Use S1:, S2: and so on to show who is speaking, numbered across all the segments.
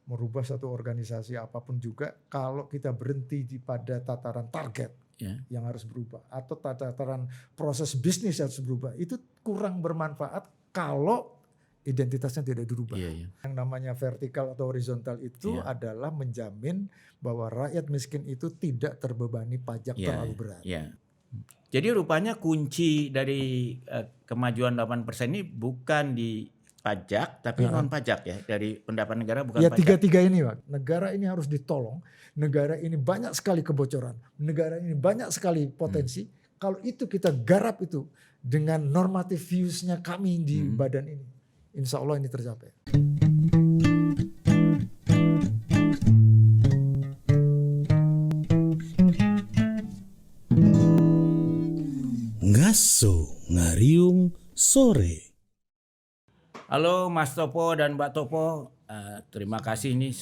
S1: merubah satu organisasi apapun juga, kalau kita berhenti pada tataran target yang harus berubah atau tataran proses bisnis yang harus berubah, itu kurang bermanfaat kalau identitasnya tidak dirubah. Yang namanya vertikal atau horizontal itu adalah menjamin bahwa rakyat miskin itu tidak terbebani pajak terlalu berat.
S2: Jadi rupanya kunci dari kemajuan 8% ini bukan di pajak tapi non pajak ya, dari pendapatan negara bukan pajak.
S1: Tiga-tiga ini Pak, negara ini harus ditolong, negara ini banyak sekali kebocoran, negara ini banyak sekali potensi. Kalau itu kita garap itu dengan normative views-nya kami di badan ini, insya Allah ini tercapai.
S3: Ngaso Ngariung Sore.
S2: Halo Mas Topo dan Mbak Topo, terima kasih nih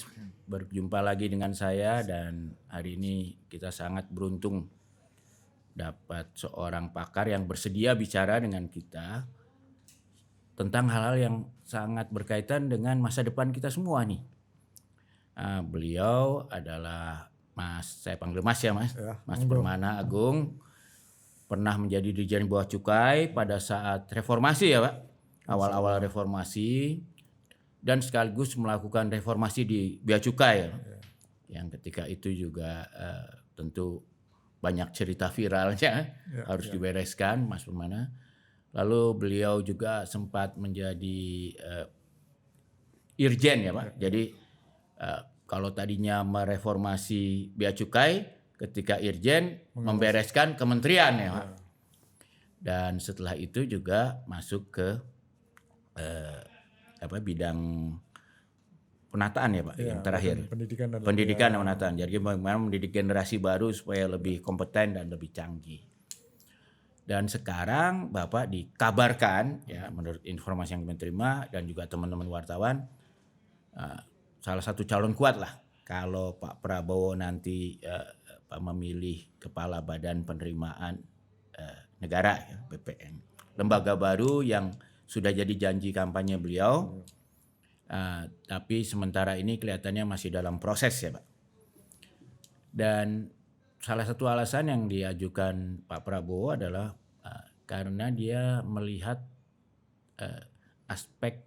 S2: berjumpa lagi dengan saya, dan hari ini kita sangat beruntung dapat seorang pakar yang bersedia bicara dengan kita tentang hal-hal yang sangat berkaitan dengan masa depan kita semua nih. Beliau adalah saya panggil Mas ya Mas, Mas Permana Agung, pernah menjadi Dirjen Bea Cukai pada saat reformasi ya Pak, awal-awal reformasi, dan sekaligus melakukan reformasi di Bea Cukai ya. Yang ketika itu juga tentu banyak cerita viralnya harus dibereskan Mas Permana. Lalu beliau juga sempat menjadi Irjen ya Pak. Jadi kalau tadinya mereformasi Bea Cukai, ketika Irjen membereskan kementerian ya Pak. Dan setelah itu juga masuk ke bidang penataan ya Pak, yang terakhir. Pendidikan dan penataan. Jadi bagaimana mendidik generasi baru supaya lebih kompeten dan lebih canggih. Dan sekarang Bapak dikabarkan ya, menurut informasi yang kami terima dan juga teman-teman wartawan, salah satu calon kuat lah kalau Pak Prabowo nanti memilih kepala Badan Penerimaan Negara ya, BPN. Lembaga baru yang sudah jadi janji kampanye beliau, tapi sementara ini kelihatannya masih dalam proses ya Pak. Dan salah satu alasan yang diajukan Pak Prabowo adalah karena dia melihat aspek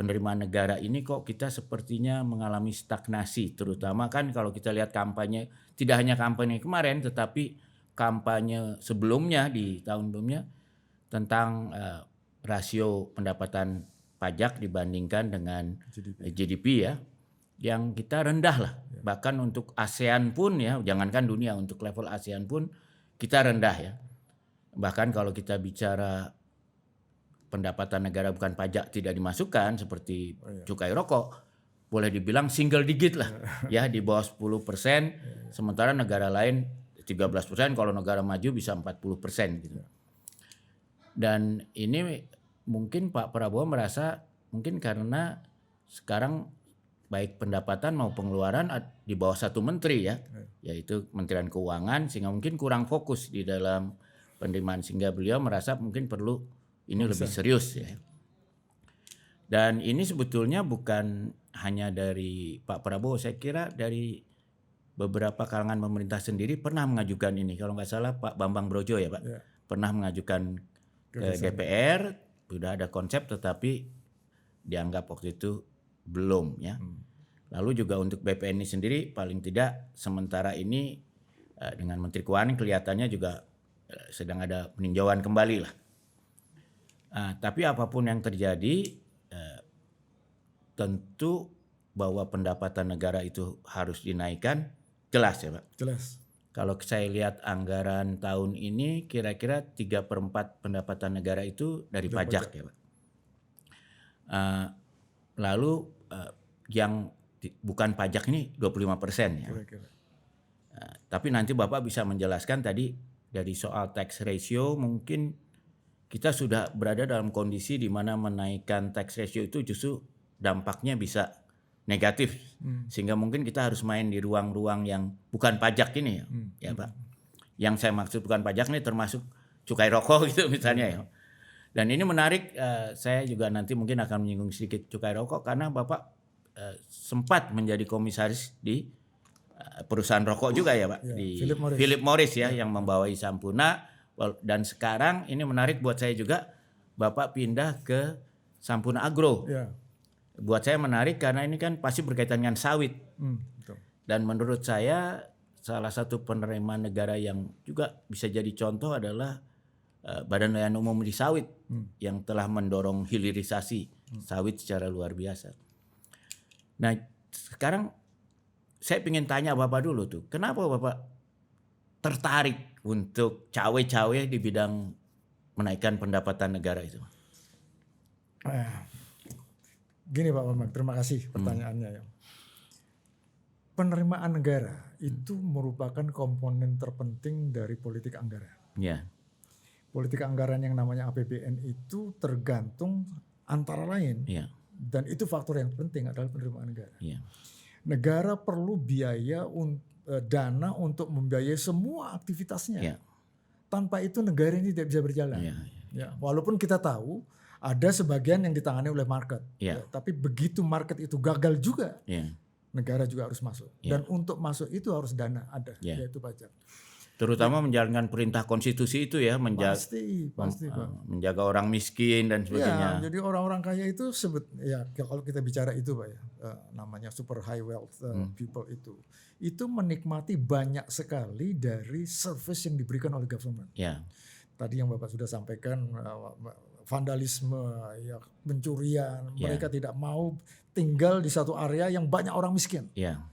S2: penerimaan negara ini kok kita sepertinya mengalami stagnasi, terutama kan kalau kita lihat kampanye, tidak hanya kampanye kemarin tetapi kampanye sebelumnya di tahun sebelumnya tentang rasio pendapatan pajak dibandingkan dengan GDP ya, yang kita rendah lah. Bahkan untuk ASEAN pun ya, jangankan dunia, untuk level ASEAN pun kita rendah ya. Bahkan kalau kita bicara pendapatan negara bukan pajak tidak dimasukkan seperti cukai rokok, boleh dibilang single digit lah ya, di bawah 10%, sementara negara lain 13%, kalau negara maju bisa 40% gitu. Dan ini mungkin Pak Prabowo merasa mungkin karena sekarang baik pendapatan maupun pengeluaran di bawah satu menteri ya, yaitu Kementerian Keuangan, sehingga mungkin kurang fokus di dalam penerimaan, sehingga beliau merasa mungkin perlu ini lebih serius ya. Dan ini sebetulnya bukan hanya dari Pak Prabowo, saya kira dari beberapa kalangan pemerintah sendiri pernah mengajukan ini. Kalau nggak salah Pak Bambang Brojo ya Pak, pernah mengajukan ke DPR, sudah ada konsep tetapi dianggap waktu itu belum ya. Lalu juga untuk BPN ini sendiri paling tidak sementara ini dengan Menteri Keuangan kelihatannya juga sedang ada peninjauan kembali lah. Tapi apapun yang terjadi, tentu bahwa pendapatan negara itu harus dinaikkan, jelas ya Pak.
S1: Jelas.
S2: Kalau saya lihat anggaran tahun ini kira-kira 3/4 pendapatan negara itu dari pajak ya Pak. Lalu yang bukan pajak ini 25% ya. Tapi nanti Bapak bisa menjelaskan tadi dari soal tax ratio, mungkin kita sudah berada dalam kondisi di mana menaikkan tax ratio itu justru dampaknya bisa negatif, sehingga mungkin kita harus main di ruang-ruang yang bukan pajak ini ya Pak. Yang saya maksud bukan pajak ini termasuk cukai rokok gitu misalnya ya. Dan ini menarik, saya juga nanti mungkin akan menyinggung sedikit cukai rokok karena Bapak sempat menjadi komisaris di perusahaan rokok juga ya Pak, di Philip Morris ya, yang membawai Sampurna. Dan sekarang ini menarik buat saya juga, Bapak pindah ke Sampurna Agro.
S1: Ya.
S2: Buat saya menarik karena ini kan pasti berkaitan dengan sawit.
S1: Betul.
S2: Dan menurut saya salah satu penerimaan negara yang juga bisa jadi contoh adalah Badan Layanan Umum di Sawit yang telah mendorong hilirisasi sawit secara luar biasa. Nah sekarang saya ingin tanya Bapak dulu tuh, kenapa Bapak tertarik untuk cawe-cawe di bidang menaikkan pendapatan negara itu?
S1: Gini Pak Bambang, terima kasih pertanyaannya ya. Penerimaan negara itu merupakan komponen terpenting dari politik anggaran.
S2: Ya.
S1: Politik anggaran yang namanya APBN itu tergantung antara lain, dan itu faktor yang penting adalah penerimaan negara.
S2: Ya.
S1: Negara perlu biaya dana untuk membiayai semua aktivitasnya.
S2: Ya.
S1: Tanpa itu negara ini tidak bisa berjalan. Ya, walaupun kita tahu ada sebagian yang ditangani oleh market, tapi begitu market itu gagal juga, negara juga harus masuk. Dan untuk masuk itu harus dana ada, yaitu pajak.
S2: Terutama menjalankan perintah konstitusi itu ya,
S1: pasti Pak.
S2: Menjaga orang miskin dan sebagainya.
S1: Ya, jadi orang-orang kaya itu kalau kita bicara itu Pak ya, namanya super high wealth people itu menikmati banyak sekali dari service yang diberikan oleh government.
S2: Ya.
S1: Tadi yang Bapak sudah sampaikan, vandalisme, ya, pencurian, mereka tidak mau tinggal di satu area yang banyak orang miskin.
S2: Ya.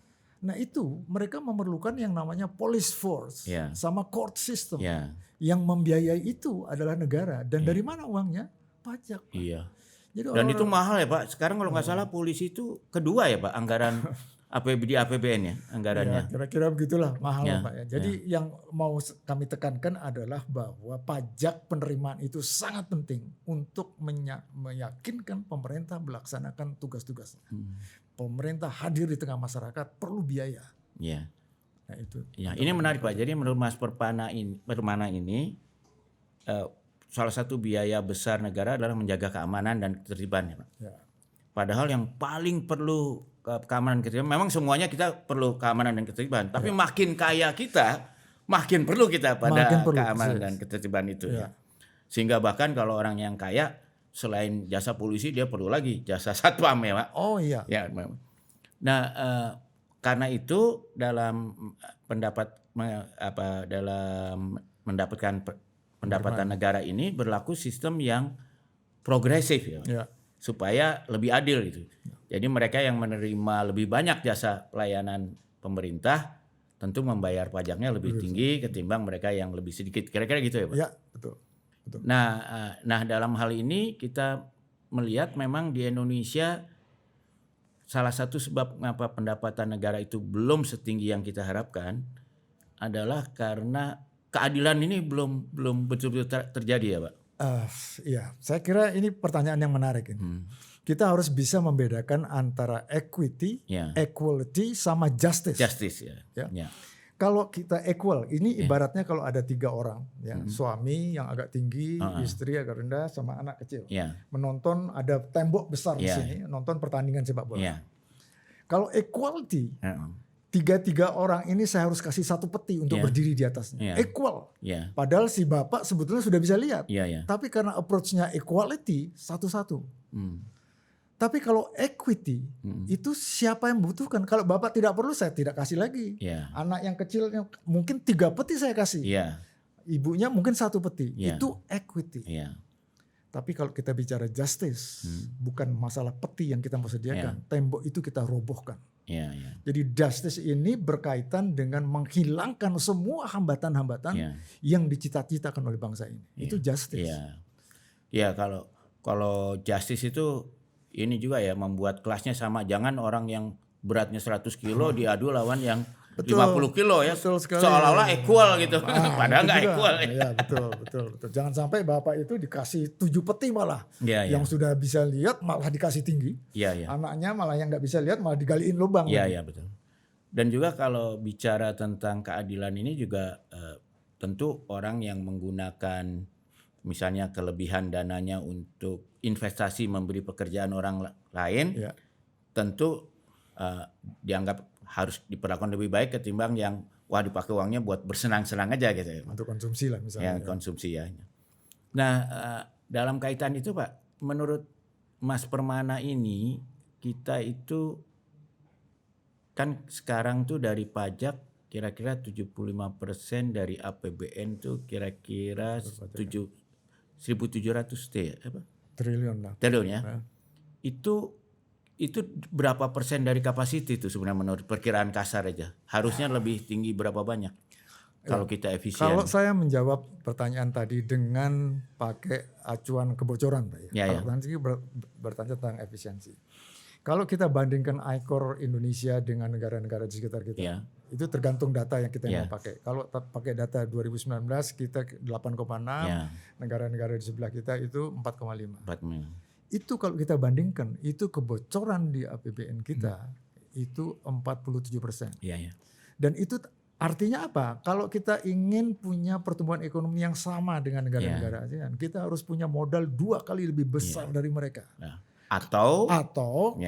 S1: Nah itu mereka memerlukan yang namanya police force sama court system. Yang membiayai itu adalah negara. Dan dari mana uangnya? Pajak. Pak.
S2: Iya.
S1: Jadi
S2: dan itu mahal ya Pak. Sekarang kalau nggak salah polisi itu kedua ya Pak anggaran APBN ya anggarannya.
S1: Ya, kira-kira begitulah mahal Pak ya. Jadi yang mau kami tekankan adalah bahwa pajak penerimaan itu sangat penting untuk meyakinkan pemerintah melaksanakan tugas-tugasnya. Pemerintah hadir di tengah masyarakat perlu biaya.
S2: Ya.
S1: Nah itu.
S2: Ya, ini menarik Pak. Jadi menurut Mas Permana ini salah satu biaya besar negara adalah menjaga keamanan dan ketertiban ya Pak. Ya. Padahal yang paling perlu keamanan dan ketertiban, memang semuanya kita perlu keamanan dan ketertiban. Tapi makin kaya kita, makin perlu kita pada keamanan dan ketertiban itu. Ya. Sehingga bahkan kalau orang yang kaya, selain jasa polisi dia perlu lagi jasa satpam ya Pak.
S1: Oh iya.
S2: Ya. Nah karena itu dalam mendapatkan pendapatan negara ini berlaku sistem yang progresif ya. Supaya lebih adil gitu. Jadi mereka yang menerima lebih banyak jasa pelayanan pemerintah tentu membayar pajaknya lebih tinggi ketimbang mereka yang lebih sedikit. Kira-kira gitu ya Pak?
S1: Ya betul.
S2: Nah dalam hal ini kita melihat memang di Indonesia salah satu sebab mengapa pendapatan negara itu belum setinggi yang kita harapkan adalah karena keadilan ini belum betul-betul terjadi ya Pak.
S1: Iya, saya kira ini pertanyaan yang menarik ini. Kita harus bisa membedakan antara equity, equality, sama justice.
S2: Justice ya.
S1: Kalau kita equal, ini ibaratnya kalau ada 3 orang, ya, suami yang agak tinggi, istri agak rendah, sama anak kecil, menonton ada tembok besar di sini, nonton pertandingan sepak bola. Kalau equality, 3 orang ini saya harus kasih 1 peti untuk berdiri di atasnya, equal. Padahal si bapak sebetulnya sudah bisa lihat, tapi karena approach-nya equality, 1-1. Tapi kalau equity itu siapa yang membutuhkan? Kalau bapak tidak perlu saya tidak kasih lagi. Anak yang kecil mungkin 3 peti saya kasih. Ibunya mungkin 1 peti. Itu equity. Tapi kalau kita bicara justice, bukan masalah peti yang kita mau sediakan. Tembok itu kita robohkan. Jadi justice ini berkaitan dengan menghilangkan semua hambatan-hambatan yang dicita-citakan oleh bangsa ini. Itu justice.
S2: Ya kalau justice itu ini juga ya membuat kelasnya sama. Jangan orang yang beratnya 100 kilo diadu lawan yang 50 kilo ya. Seolah-olah equal gitu. Padahal nggak equal.
S1: Ya betul. Jangan sampai bapak itu dikasih 7 peti malah. Yang sudah bisa lihat malah dikasih tinggi. Anaknya malah yang nggak bisa lihat malah digaliin lubang.
S2: Iya betul. Dan juga kalau bicara tentang keadilan ini juga tentu orang yang menggunakan misalnya kelebihan dananya untuk investasi memberi pekerjaan orang lain, tentu dianggap harus diperlakukan lebih baik ketimbang yang dipakai uangnya buat bersenang-senang aja gitu ya.
S1: Untuk konsumsi lah misalnya.
S2: Konsumsi ya. Nah, dalam kaitan itu Pak, menurut Mas Permana ini kita itu kan sekarang tuh dari pajak kira-kira 75% dari APBN tuh kira-kira 1.700
S1: triliun lah.
S2: Triliun ya. Itu berapa persen dari kapasiti itu sebenarnya menurut perkiraan kasar aja? Harusnya lebih tinggi berapa banyak kalau kita efisien?
S1: Kalau saya menjawab pertanyaan tadi dengan pakai acuan kebocoran Pak ya. Kalau nanti bertanya tentang efisiensi. Kalau kita bandingkan ICOR Indonesia dengan negara-negara di sekitar kita, itu tergantung data yang kita mau pakai. Kalau pakai data 2019 kita 8,6, negara-negara di sebelah kita itu 4,5. Itu kalau kita bandingkan, itu kebocoran di APBN kita itu 47%. Dan itu artinya apa? Kalau kita ingin punya pertumbuhan ekonomi yang sama dengan negara-negara ASEAN, kita harus punya modal 2 kali lebih besar dari mereka. Atau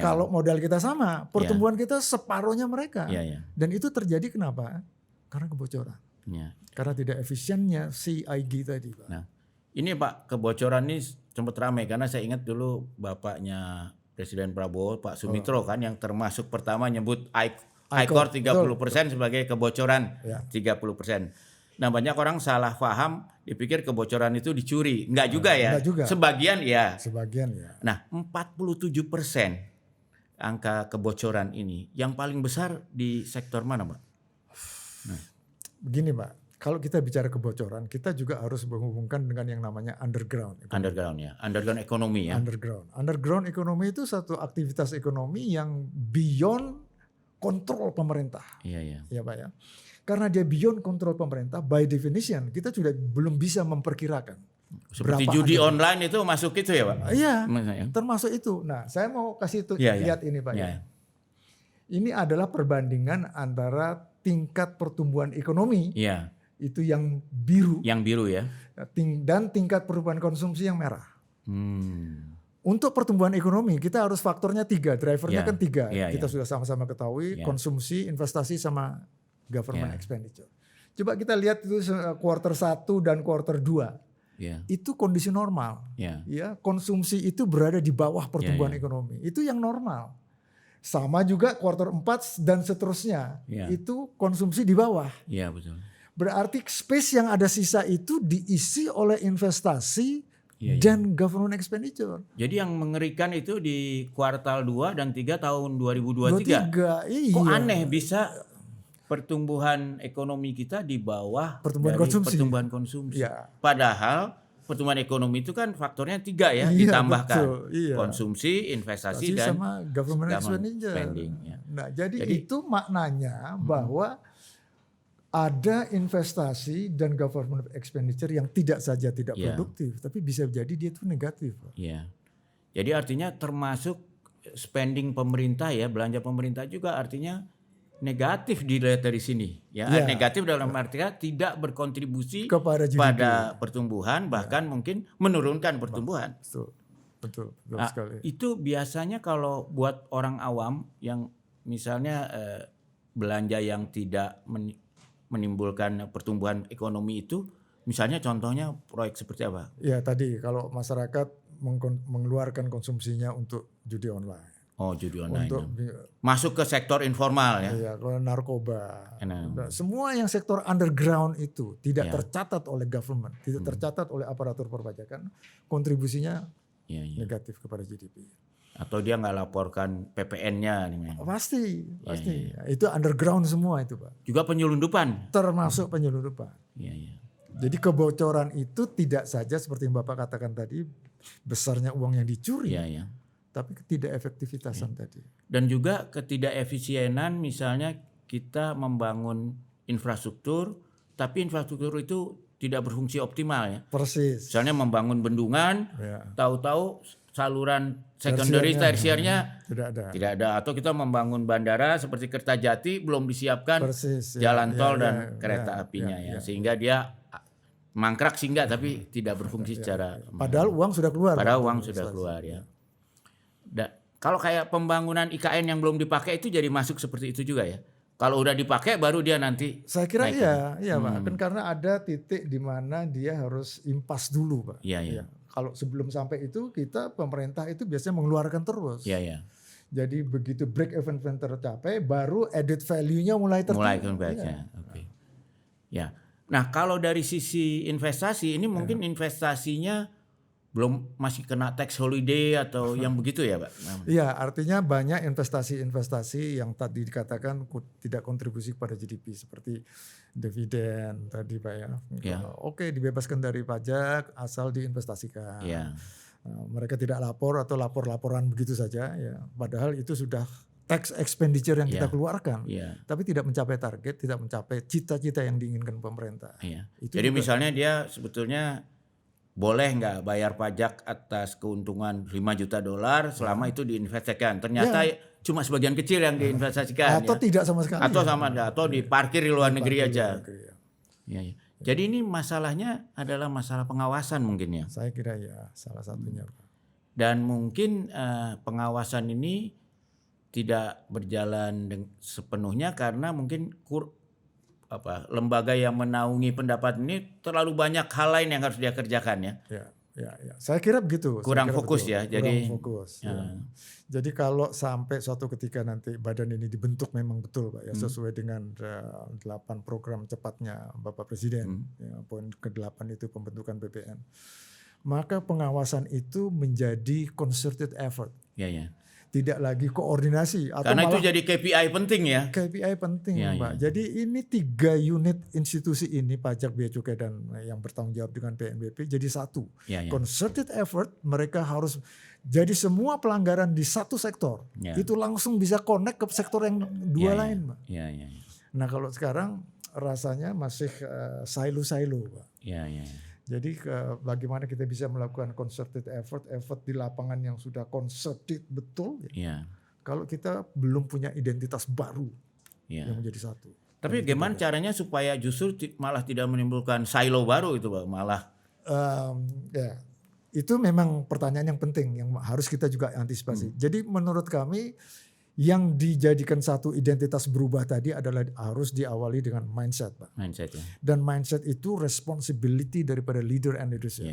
S1: kalau modal kita sama, pertumbuhan kita separuhnya mereka. Dan itu terjadi kenapa? Karena kebocoran. Karena tidak efisiennya CIG tadi, Pak.
S2: Nah, ini Pak, kebocoran ini sempat ramai karena saya ingat dulu bapaknya Presiden Prabowo, Pak Sumitro kan yang termasuk pertama nyebut ICOR 30% sebagai kebocoran 30%. Nah, banyak orang salah paham, dipikir kebocoran itu dicuri. Enggak juga ya.
S1: Enggak juga.
S2: Sebagian ya.
S1: Nah,
S2: 47% angka kebocoran ini yang paling besar di sektor mana, Pak?
S1: Begini, Pak. Kalau kita bicara kebocoran, kita juga harus menghubungkan dengan yang namanya underground.
S2: Underground ekonomi ya.
S1: Underground ekonomi itu satu aktivitas ekonomi yang beyond kontrol pemerintah.
S2: Iya,
S1: Pak ya. Karena dia beyond kontrol pemerintah, by definition kita sudah belum bisa memperkirakan.
S2: Seperti judi online itu masuk itu ya Pak?
S1: Iya, termasuk itu. Nah, saya mau kasih lihat ini Pak. Ini adalah perbandingan antara tingkat pertumbuhan ekonomi, itu yang biru.
S2: Yang biru ya.
S1: Dan tingkat pertumbuhan konsumsi yang merah. Untuk pertumbuhan ekonomi kita harus faktornya 3, drivernya kan 3. Kita sudah sama-sama ketahui, konsumsi, investasi sama government expenditure. Coba kita lihat itu kuartal 1 dan kuartal 2. Itu kondisi normal. Konsumsi itu berada di bawah pertumbuhan ekonomi. Itu yang normal. Sama juga kuartal 4 dan seterusnya. Itu konsumsi di bawah.
S2: Iya, betul.
S1: Berarti space yang ada sisa itu diisi oleh investasi dan government expenditure.
S2: Jadi yang mengerikan itu di kuartal 2 dan 3 tahun 2023. Kok aneh bisa pertumbuhan ekonomi kita di bawah pertumbuhan konsumsi. Padahal pertumbuhan ekonomi itu kan faktornya 3 ya, ditambahkan. Konsumsi, investasi dan
S1: sama government
S2: spending.
S1: Nah, jadi itu maknanya bahwa ada investasi dan government expenditure yang tidak saja tidak produktif, tapi bisa jadi dia itu negatif.
S2: Jadi artinya termasuk spending pemerintah ya, belanja pemerintah juga artinya negatif dilihat dari sini ya. Negatif dalam artinya tidak berkontribusi pada pertumbuhan, bahkan mungkin menurunkan pertumbuhan.
S1: Betul sekali.
S2: Itu biasanya kalau buat orang awam yang misalnya belanja yang tidak menimbulkan pertumbuhan ekonomi itu, misalnya contohnya proyek seperti apa?
S1: Ya tadi kalau masyarakat mengeluarkan konsumsinya untuk judi online.
S2: Judi online. Masuk ke sektor informal ya.
S1: Iya, kalau narkoba. Semua yang sektor underground itu tidak tercatat oleh government, tidak tercatat oleh aparatur perpajakan, kontribusinya negatif kepada GDP.
S2: Atau dia nggak laporkan PPN-nya.
S1: Pasti. Itu underground semua itu Pak.
S2: Juga penyelundupan.
S1: Termasuk penyelundupan. Jadi kebocoran itu tidak saja seperti yang Bapak katakan tadi, besarnya uang yang dicuri. Tapi ketidakefektivitasan tadi.
S2: Dan juga ketidakefisienan misalnya kita membangun infrastruktur, tapi infrastruktur itu tidak berfungsi optimal ya.
S1: Persis.
S2: Misalnya membangun bendungan, tahu-tahu saluran secondary tersiernya tidak ada. Atau kita membangun bandara seperti Kertajati belum disiapkan jalan tol dan kereta apinya ya. Sehingga dia mangkrak singgah tapi tidak berfungsi secara.
S1: Padahal uang sudah keluar.
S2: Padahal uang sudah keluar ya. Kalau kayak pembangunan IKN yang belum dipakai itu jadi masuk seperti itu juga ya. Kalau udah dipakai baru dia nanti.
S1: Saya kira
S2: naik.
S1: iya Pak. Kan karena ada titik di mana dia harus impas dulu Pak.
S2: Iya.
S1: Kalau sebelum sampai itu kita pemerintah itu biasanya mengeluarkan terus.
S2: Iya.
S1: Jadi begitu break even point tercapai, baru added value-nya mulai tercapai.
S2: Oke. Ya. Nah kalau dari sisi investasi ini mungkin investasinya belum masih kena tax holiday atau yang begitu ya Pak?
S1: Iya, artinya banyak investasi-investasi yang tadi dikatakan tidak kontribusi kepada GDP seperti dividen tadi Pak ya. Oke, dibebaskan dari pajak asal diinvestasikan. Mereka tidak lapor atau lapor-laporan begitu saja ya. Padahal itu sudah tax expenditure yang kita keluarkan. Tapi tidak mencapai target, tidak mencapai cita-cita yang diinginkan pemerintah.
S2: Jadi misalnya dia sebetulnya boleh nggak bayar pajak atas keuntungan $5 juta selama itu diinvestasikan. Ternyata cuma sebagian kecil yang diinvestasikan.
S1: Atau tidak sama sekali.
S2: Atau diparkir di luar negeri aja. Jadi ini masalahnya adalah masalah pengawasan mungkin ya.
S1: Saya kira ya salah satunya.
S2: Dan mungkin pengawasan ini tidak berjalan sepenuhnya karena mungkin lembaga yang menaungi pendapat ini terlalu banyak hal lain yang harus dia kerjakan ya.
S1: Ya. Saya kira begitu.
S2: Kurang fokus ya.
S1: Kurang fokus. Jadi kalau sampai suatu ketika nanti badan ini dibentuk memang betul Pak ya sesuai dengan 8 program cepatnya Bapak Presiden. Poin ke-8 itu pembentukan BPN. Maka pengawasan itu menjadi concerted effort. Tidak lagi koordinasi atau
S2: karena itu jadi KPI penting ya.
S1: KPI penting Pak. Jadi ini 3 unit institusi ini pajak, bea cukai dan yang bertanggung jawab dengan PNBP jadi satu. Concerted effort, mereka harus jadi semua pelanggaran di satu sektor itu langsung bisa connect ke sektor yang dua lain Pak. Nah kalau sekarang rasanya masih silo-silo Pak. Jadi bagaimana kita bisa melakukan concerted effort di lapangan yang sudah concerted betul. Kalau kita belum punya identitas baru yang menjadi satu.
S2: Tapi bagaimana caranya supaya justru malah tidak menimbulkan silo baru itu Pak? Malah.
S1: Itu memang pertanyaan yang penting yang harus kita juga antisipasi. Jadi menurut kami yang dijadikan satu identitas berubah tadi adalah harus diawali dengan mindset Pak. Dan mindset itu responsibility daripada leader and leadership.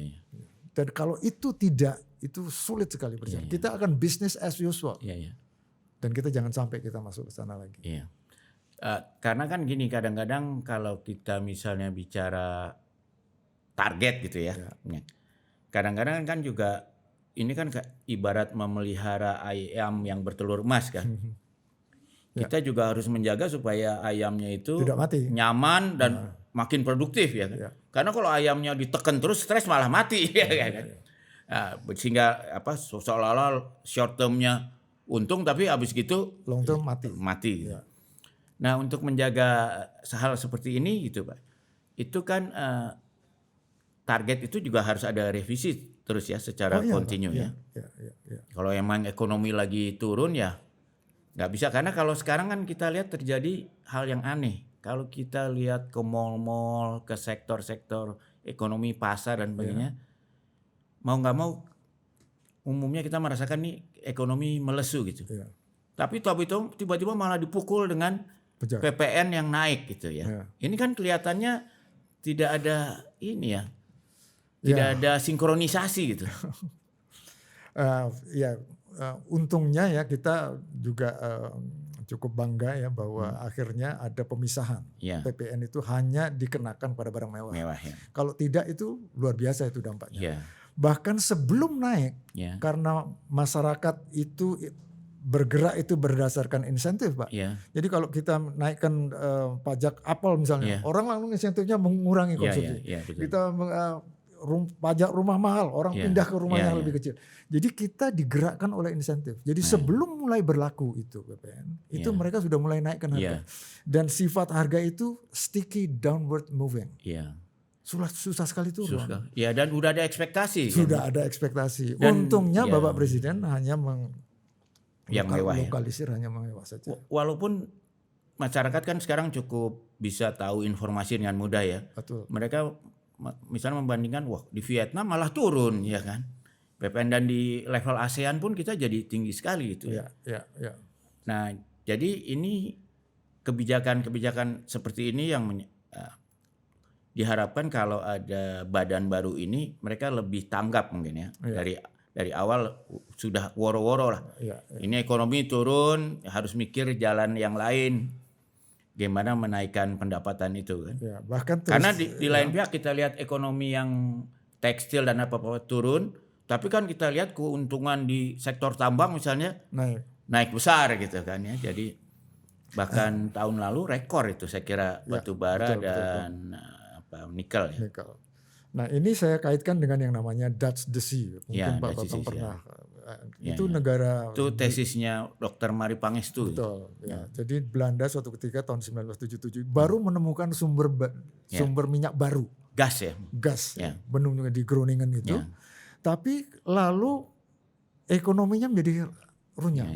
S1: Dan kalau itu tidak, itu sulit sekali berjalan. Kita akan business as usual. Dan kita jangan sampai kita masuk ke sana lagi.
S2: Karena kan gini, kadang-kadang kalau kita misalnya bicara target gitu ya. Kadang-kadang kan juga ini kan ibarat memelihara ayam yang bertelur emas kan. Kita juga harus menjaga supaya ayamnya itu
S1: tidak mati,
S2: nyaman dan makin produktif ya kan. Karena kalau ayamnya ditekan terus stres malah mati ya kan. Sehingga seolah-olah short termnya untung tapi habis gitu
S1: long term
S2: mati. Nah, untuk menjaga hal seperti ini gitu Pak. Itu kan target itu juga harus ada revisi terus ya secara kontinu ya. Kalau emang ekonomi lagi turun ya nggak bisa, karena kalau sekarang kan kita lihat terjadi hal yang aneh. Kalau kita lihat ke mall-mall, ke sektor-sektor ekonomi pasar dan sebagainya, mau nggak mau umumnya kita merasakan nih ekonomi melesu gitu. Tapi tiba-tiba malah dipukul dengan PPN yang naik gitu ya. Ini kan kelihatannya tidak ada ini ya. Tidak ada sinkronisasi gitu.
S1: Untungnya ya kita juga cukup bangga ya bahwa akhirnya ada pemisahan. PPN itu hanya dikenakan pada barang mewah. Kalau tidak itu luar biasa itu dampaknya. Bahkan sebelum naik, karena masyarakat itu bergerak itu berdasarkan insentif Pak. Jadi kalau kita naikkan pajak apel misalnya, orang langsung insentifnya mengurangi konsumsi. Kita pajak rumah mahal, orang pindah ke rumah yang lebih kecil. Jadi kita digerakkan oleh insentif. Jadi sebelum mulai berlaku itu PPN, itu mereka sudah mulai naikkan harga. Dan sifat harga itu sticky downward moving. Susah sekali turun.
S2: Dan udah ada ekspektasi.
S1: Sudah ada ekspektasi. Dan, untungnya Bapak Presiden hanya lokalisir hanya mewah saja.
S2: Walaupun masyarakat kan sekarang cukup bisa tahu informasi dengan mudah ya.
S1: Betul.
S2: Mereka misalnya membandingkan, wah di Vietnam malah turun ya kan. PPN dan di level ASEAN pun kita jadi tinggi sekali gitu.
S1: Ya.
S2: Nah, jadi ini kebijakan-kebijakan seperti ini yang diharapkan kalau ada badan baru ini mereka lebih tanggap mungkin ya. Dari awal sudah woro-woro lah. Ini ekonomi turun, harus mikir jalan yang lain. Gimana menaikkan pendapatan itu kan.
S1: Bahkan
S2: karena di lain pihak kita lihat ekonomi yang tekstil dan apa-apa turun, tapi kan kita lihat keuntungan di sektor tambang misalnya naik besar gitu kan ya. Jadi bahkan tahun lalu rekor itu saya kira batu bara dan nikel ya.
S1: Nah ini saya kaitkan dengan yang namanya Dutch Sea. Mungkin Pak Bambang pernah. Itu negara.
S2: Itu tesisnya Dr. Mari Pangestu.
S1: Betul. Jadi Belanda suatu ketika tahun 1977 baru menemukan sumber minyak baru.
S2: Gas ya.
S1: Gas. Benungnya di Groningen itu. Tapi lalu ekonominya menjadi runyam.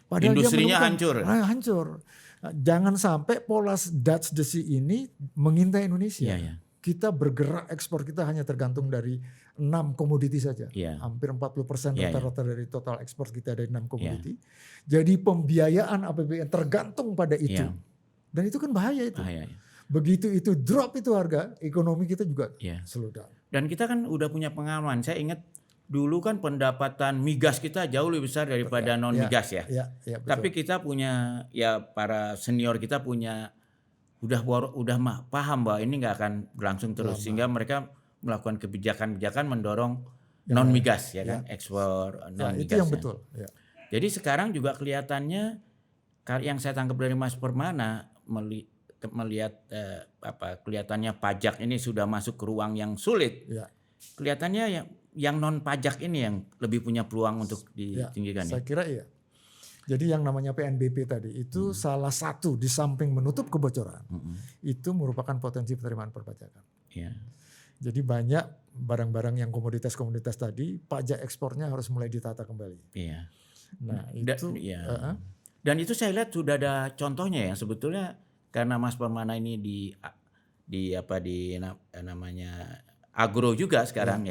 S1: Padahal industrinya hancur. Jangan sampai pola Dutch Sea ini mengintai Indonesia. Kita bergerak, ekspor kita hanya tergantung dari 6 komoditi saja. Hampir 40% rata-rata dari total ekspor kita dari 6 komoditi. Jadi pembiayaan APBN tergantung pada itu. Dan itu kan bahaya itu. Begitu itu drop itu harga, ekonomi kita juga slow down.
S2: Dan kita kan udah punya pengalaman. Saya ingat dulu kan pendapatan migas kita jauh lebih besar daripada non migas ya. Tapi kita punya para senior kita punya udah paham bahwa ini nggak akan berlangsung terus sehingga mereka melakukan kebijakan-kebijakan mendorong non migas kan ekspor non migas.
S1: Itu yang betul.
S2: Jadi sekarang juga kelihatannya yang saya tangkap dari Mas Permana melihat kelihatannya pajak ini sudah masuk ke ruang yang sulit. Kelihatannya yang non pajak ini yang lebih punya peluang untuk ditinggikan.
S1: Saya kira iya. Jadi yang namanya PNBP tadi itu salah satu di samping menutup kebocoran itu merupakan potensi penerimaan perpajakan. Jadi banyak barang-barang yang komoditas-komoditas tadi pajak ekspornya harus mulai ditata kembali. Nah itu.
S2: Dan itu saya lihat sudah ada contohnya ya sebetulnya karena Mas Permana ini di namanya agro juga sekarang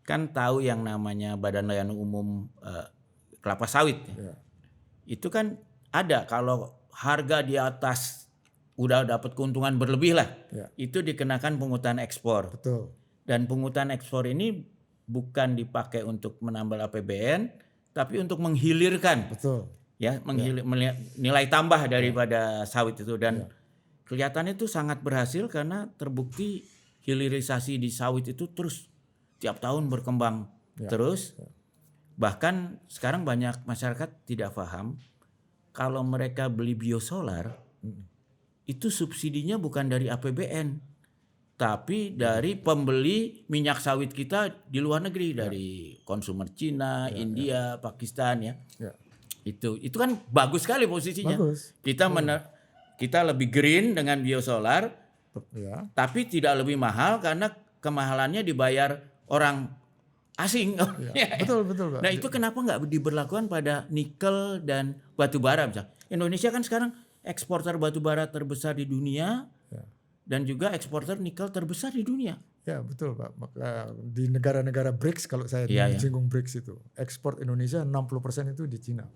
S2: kan tahu yang namanya Badan Layanan Umum Kelapa Sawit. Itu kan ada kalau harga di atas udah dapat keuntungan berlebih lah, itu dikenakan pungutan ekspor.
S1: Betul.
S2: Dan pungutan ekspor ini bukan dipakai untuk menambah APBN, tapi untuk menghilirkan.
S1: Betul.
S2: Nilai tambah daripada sawit itu dan kelihatannya itu sangat berhasil karena terbukti hilirisasi di sawit itu terus tiap tahun berkembang terus. Bahkan sekarang banyak masyarakat tidak paham kalau mereka beli biosolar itu subsidinya bukan dari APBN tapi dari pembeli minyak sawit kita di luar negeri dari konsumer Cina, India, Pakistan Itu kan bagus sekali posisinya.
S1: Bagus.
S2: Kita lebih green dengan biosolar tapi tidak lebih mahal karena kemahalannya dibayar orang asing.
S1: Betul Pak.
S2: Nah itu kenapa nggak diberlakukan pada nikel dan batu bara misalnya? Indonesia kan sekarang eksporter batu bara terbesar di dunia dan juga eksporter nikel terbesar di dunia.
S1: Ya betul Pak. Di negara-negara BRICS kalau saya singgung BRICS itu ekspor Indonesia 60% itu di Cina.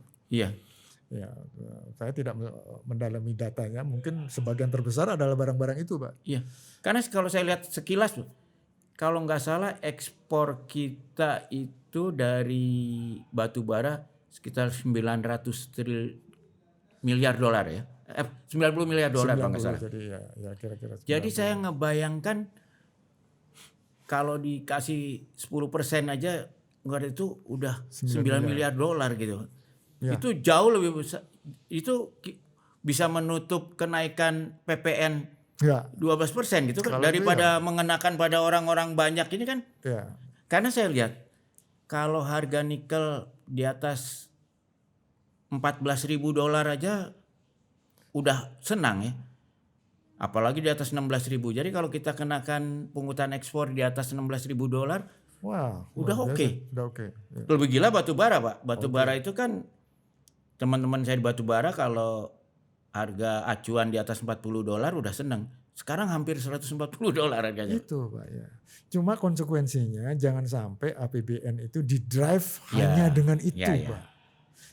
S1: Saya tidak mendalami datanya. Mungkin sebagian terbesar adalah barang-barang itu Pak.
S2: Karena kalau saya lihat sekilas kalau nggak salah ekspor kita itu dari batu bara sekitar 900 miliar dolar ya. 90 miliar dolar kalau nggak salah.
S1: Kira-kira.
S2: Jadi saya ngebayangkan kalau dikasih 10% aja nggak itu udah 9 miliar dolar gitu. Itu jauh lebih besar. Itu bisa menutup kenaikan PPN 12% gitu kan daripada mengenakan pada orang-orang banyak ini kan. Karena saya lihat kalau harga nikel di atas $14.000 aja udah senang ya. Apalagi di atas 16.000. Jadi kalau kita kenakan pungutan ekspor di atas $16.000, udah oke. Lebih gila batu bara Pak. Batu bara itu kan teman-teman saya di batu bara kalau harga acuan di atas $40 udah seneng. Sekarang hampir $140 harganya.
S1: Itu Pak ya. Cuma konsekuensinya jangan sampai APBN itu didrive hanya dengan itu Pak.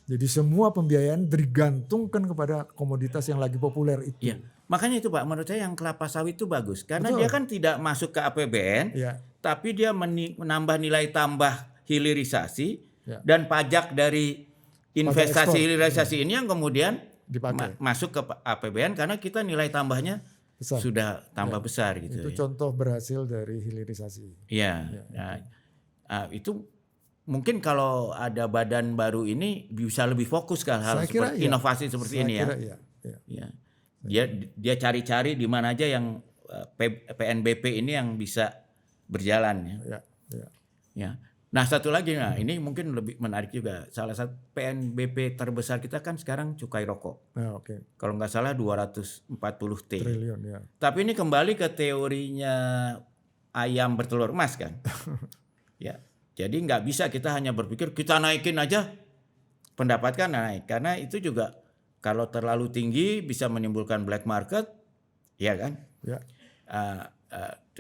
S1: Jadi semua pembiayaan digantungkan kepada komoditas yang lagi populer itu.
S2: Ya. Makanya itu Pak, menurut saya yang kelapa sawit itu bagus. Karena dia kan tidak masuk ke APBN, tapi dia menambah nilai tambah hilirisasi dan pajak dari investasi hilirisasi ini yang kemudian masuk ke APBN karena kita nilai tambahnya besar. Sudah tambah besar gitu.
S1: Itu contoh berhasil dari hilirisasi.
S2: Iya. Itu mungkin kalau ada badan baru ini bisa lebih fokus ke hal seperti inovasi seperti ini ya. Dia cari-cari di mana aja yang PNBP ini yang bisa berjalan ya. Nah satu lagi, ini mungkin lebih menarik juga. Salah satu PNBP terbesar kita kan sekarang cukai rokok. Kalau nggak salah 240 triliun. Ya. Tapi ini kembali ke teorinya ayam bertelur emas kan. Ya. Jadi nggak bisa kita hanya berpikir kita naikin aja pendapatan naik. Karena itu juga kalau terlalu tinggi bisa menimbulkan black market, ya kan? Ya.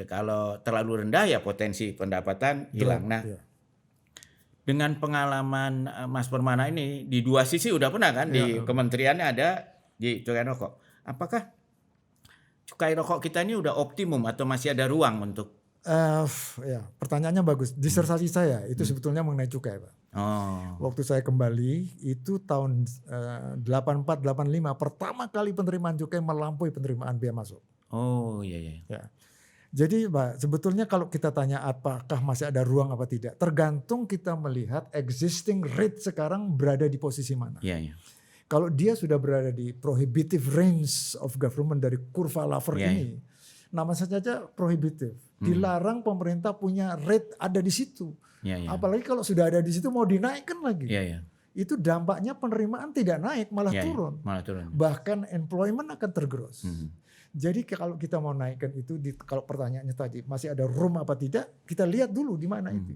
S2: Kalau terlalu rendah ya potensi pendapatan hilang. Nah, dengan pengalaman Mas Permana ini di dua sisi udah pernah kan di kementeriannya ada di cukai rokok. Apakah cukai rokok kita ini udah optimum atau masih ada ruang untuk?
S1: Pertanyaannya bagus. Disertasi saya itu sebetulnya mengenai cukai, Pak. Waktu saya kembali itu tahun 84-85 pertama kali penerimaan cukai melampaui penerimaan biaya masuk. Ya. Jadi Pak, sebetulnya kalau kita tanya apakah masih ada ruang apa tidak, tergantung kita melihat existing rate sekarang berada di posisi mana. Kalau dia sudah berada di prohibitive range of government dari kurva Laffer ini, nama saja prohibitive. Dilarang pemerintah punya rate ada di situ. Apalagi kalau sudah ada di situ mau dinaikkan lagi. Itu dampaknya penerimaan tidak naik, malah turun. Bahkan employment akan tergerus. Jadi kalau kita mau naikkan itu, kalau pertanyaannya tadi masih ada room apa tidak, kita lihat dulu di mana itu.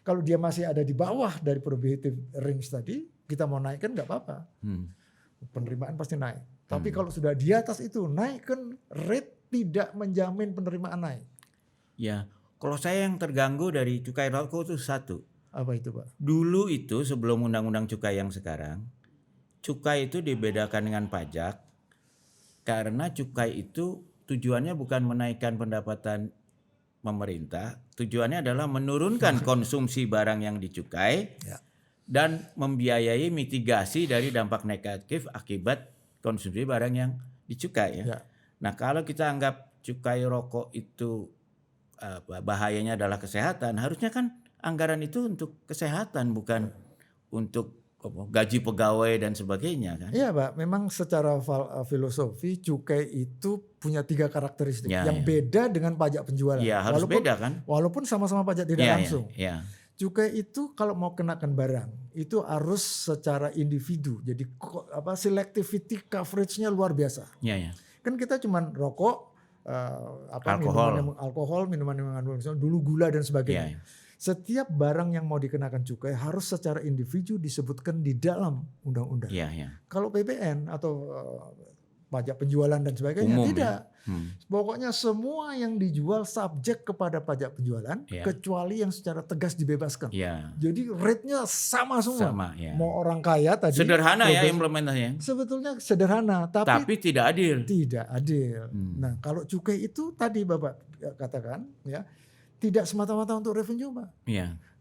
S1: Kalau dia masih ada di bawah dari prohibitive range tadi, kita mau naikkan nggak apa-apa. Penerimaan pasti naik. Tapi kalau sudah di atas itu, naikkan rate tidak menjamin penerimaan naik.
S2: Ya, kalau saya yang terganggu dari cukai rokok itu satu.
S1: Apa itu Pak?
S2: Dulu itu sebelum undang-undang cukai yang sekarang, cukai itu dibedakan dengan pajak. Karena cukai itu tujuannya bukan menaikkan pendapatan pemerintah, tujuannya adalah menurunkan konsumsi barang yang dicukai dan membiayai mitigasi dari dampak negatif akibat konsumsi barang yang dicukai. Nah kalau kita anggap cukai rokok itu bahayanya adalah kesehatan, harusnya kan anggaran itu untuk kesehatan bukan untuk gaji pegawai dan sebagainya kan?
S1: Iya Pak, memang secara filosofi cukai itu punya 3 karakteristik yang beda dengan pajak penjualan.
S2: Iya harus beda kan?
S1: Walaupun sama-sama pajak tidak langsung. Cukai itu kalau mau kenakan barang itu harus secara individu. Jadi selectivity coverage-nya luar biasa. Kan kita cuman rokok, alkohol, minuman yang mengandung dulu gula dan sebagainya. Setiap barang yang mau dikenakan cukai harus secara individu disebutkan di dalam undang-undang. Kalau PPN atau pajak penjualan dan sebagainya umum, tidak. Pokoknya semua yang dijual subjek kepada pajak penjualan kecuali yang secara tegas dibebaskan. Jadi rate-nya sama semua. Mau orang kaya tadi.
S2: Sederhana ya implementasinya.
S1: Sebetulnya sederhana tapi
S2: tidak adil.
S1: Tidak adil. Nah, kalau cukai itu tadi Bapak katakan ya, tidak semata-mata untuk revenue Pak.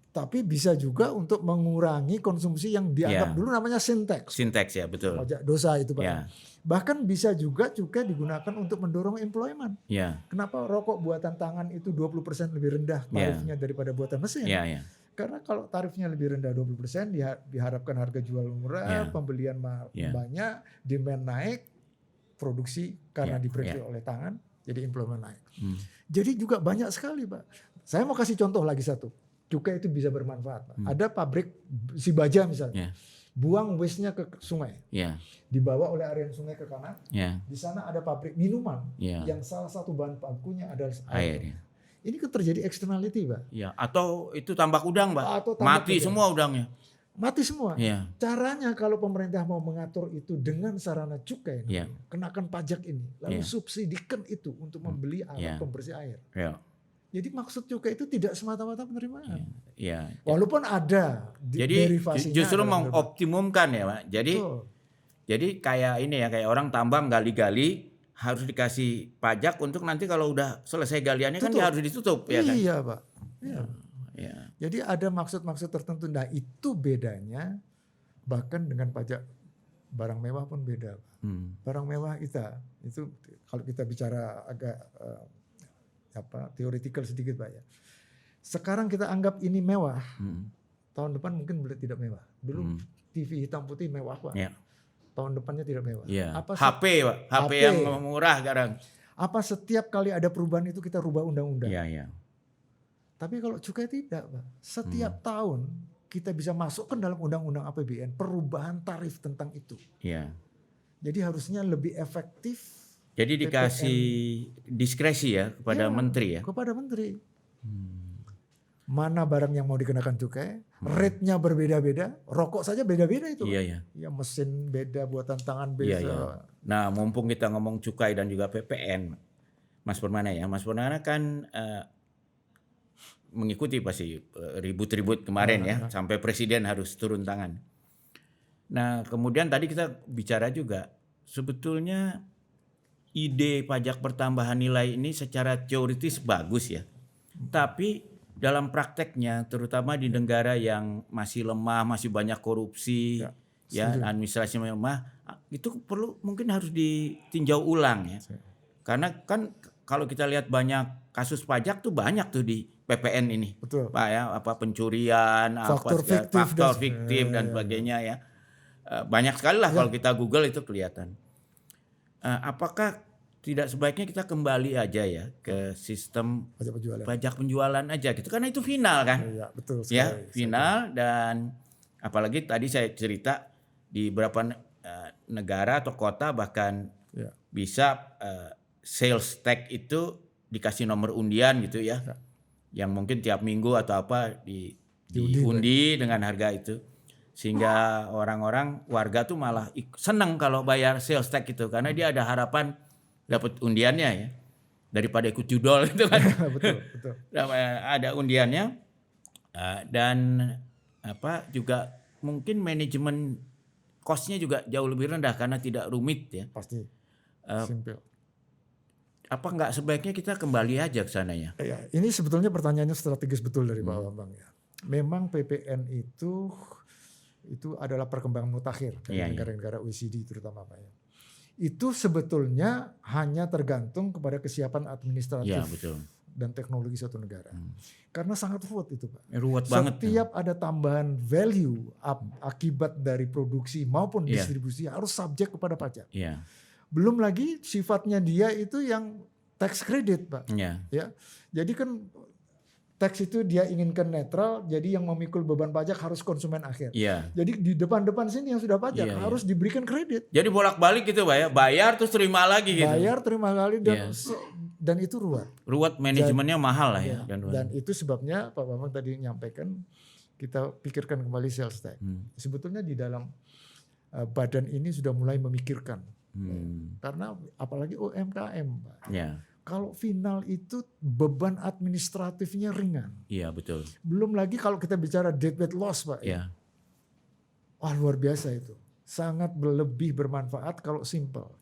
S1: Tapi bisa juga untuk mengurangi konsumsi yang dianggap dulu namanya sintax.
S2: Sintax ya betul.
S1: Pajak dosa itu Pak. Bahkan bisa juga cukai digunakan untuk mendorong employment. Kenapa rokok buatan tangan itu 20% lebih rendah tarifnya daripada buatan mesin? Karena kalau tarifnya lebih rendah 20%, diharapkan harga jual murah, pembelian banyak, demand naik, produksi karena dibreak oleh tangan, jadi employment naik. Jadi juga banyak sekali Pak. Saya mau kasih contoh lagi satu. Cukai itu bisa bermanfaat Pak. Ada pabrik si baja misalnya. Buang waste-nya ke sungai. Dibawa oleh aliran sungai ke kanan. Di sana ada pabrik minuman yang salah satu bahan bakunya adalah air. Ini kan terjadi externality Pak.
S2: Atau itu tambak udang Pak. Mati semua udangnya.
S1: mati semua.
S2: Iya.
S1: Caranya kalau pemerintah mau mengatur itu dengan sarana cukai,
S2: Iya.
S1: kenakan pajak ini, lalu
S2: Iya.
S1: subsidikan itu untuk membeli alat
S2: Iya.
S1: pembersih air.
S2: Iya.
S1: Jadi maksud cukai itu tidak semata-mata penerimaan.
S2: Iya.
S1: Walaupun ada
S2: Jadi
S1: derivasinya.
S2: justru
S1: ada
S2: mengoptimumkan ya, Pak.
S1: Betul.
S2: Jadi kayak ini ya, kayak orang tambang gali-gali harus dikasih pajak untuk nanti kalau udah selesai galiannya kan dia harus ditutup ya kan.
S1: Iya, Pak. Iya.
S2: Iya.
S1: Jadi ada maksud-maksud tertentu. Nah, itu bedanya bahkan dengan pajak barang mewah pun beda, Pak. Barang mewah kita itu kalau kita bicara agak theoretical sedikit, Pak ya. Sekarang kita anggap ini mewah. Tahun depan mungkin tidak mewah. Dulu TV hitam putih mewah, Pak.
S2: Iya.
S1: Tahun depannya tidak mewah.
S2: Iya.
S1: Apa
S2: HP, Pak. HP yang murah sekarang.
S1: Apa setiap kali ada perubahan itu kita rubah undang-undang?
S2: Iya, iya.
S1: Tapi kalau cukai tidak, Pak. Setiap tahun kita bisa masukkan dalam undang-undang APBN perubahan tarif tentang itu.
S2: Iya.
S1: Jadi harusnya lebih efektif.
S2: Jadi dikasih diskresi ya kepada menteri ya.
S1: Kepada menteri. Mana barang yang mau dikenakan cukai, rate-nya berbeda-beda, rokok saja beda-beda itu.
S2: Iya, iya.
S1: Ya mesin beda, buatan tangan beda.
S2: Iya, iya. Nah, mumpung kita ngomong cukai dan juga PPN, Mas Permana ya. Mas Permana kan mengikuti pasti ribut-ribut kemarin ya, sampai presiden harus turun tangan. Nah, kemudian tadi kita bicara juga sebetulnya ide pajak pertambahan nilai ini secara teoritis bagus ya. Tapi dalam prakteknya terutama di negara yang masih lemah, masih banyak korupsi, ya administrasi lemah, itu perlu mungkin harus ditinjau ulang ya. Karena kan kalau kita lihat banyak kasus pajak tuh banyak tuh di PPN ini.
S1: Betul.
S2: Pak ya, apa pencurian,
S1: faktor
S2: fiktif dan sebagainya ya. Banyak sekali lah kalau kita Google itu kelihatan. Apakah tidak sebaiknya kita kembali aja ya ke sistem pajak penjualan aja gitu, karena itu final kan?
S1: Iya, betul sekali.
S2: Ya, final. Dan apalagi tadi saya cerita di beberapa negara atau kota bahkan bisa sales tax itu dikasih nomor undian gitu ya. Yang mungkin tiap minggu atau apa diundi dengan harga itu. Sehingga orang-orang warga tuh malah senang kalau bayar sales tax itu, karena dia ada harapan dapat undiannya ya, daripada ikut judol itu kan.
S1: betul.
S2: Ada undiannya dan juga mungkin manajemen cost-nya juga jauh lebih rendah karena tidak rumit ya.
S1: Pasti. Simple.
S2: Apa nggak sebaiknya kita kembali aja ke sana ya?
S1: Ya, ini sebetulnya pertanyaannya strategis betul dari Pak Bambang ya. Memang PPN itu adalah perkembangan mutakhir dari negara-negara OECD terutama, Pak ya. Itu sebetulnya hanya tergantung kepada kesiapan administratif dan teknologi suatu negara. Karena sangat ruwet itu, Pak.
S2: Ruwet banget.
S1: Setiap ada tambahan value akibat dari produksi maupun distribusi harus subjek kepada pajak. Belum lagi sifatnya dia itu yang tax credit, Pak. Ya. Jadi kan tax itu dia inginkan netral, jadi yang memikul beban pajak harus konsumen akhir. Jadi di depan-depan sini yang sudah pajak harus diberikan kredit.
S2: Jadi bolak-balik gitu, Pak ya. Bayar terus terima lagi gitu.
S1: Bayar terima kali dan itu ruwet.
S2: Ruwet, manajemennya mahal lah ya.
S1: Dan itu sebabnya Pak Bambang tadi menyampaikan kita pikirkan kembali sales tax. Sebetulnya di dalam badan ini sudah mulai memikirkan. Karena apalagi UMKM, Pak. Kalau final itu beban administratifnya ringan.
S2: Iya, betul.
S1: Belum lagi kalau kita bicara debt weight loss, Pak. Wah, luar biasa itu. Sangat lebih bermanfaat kalau simple.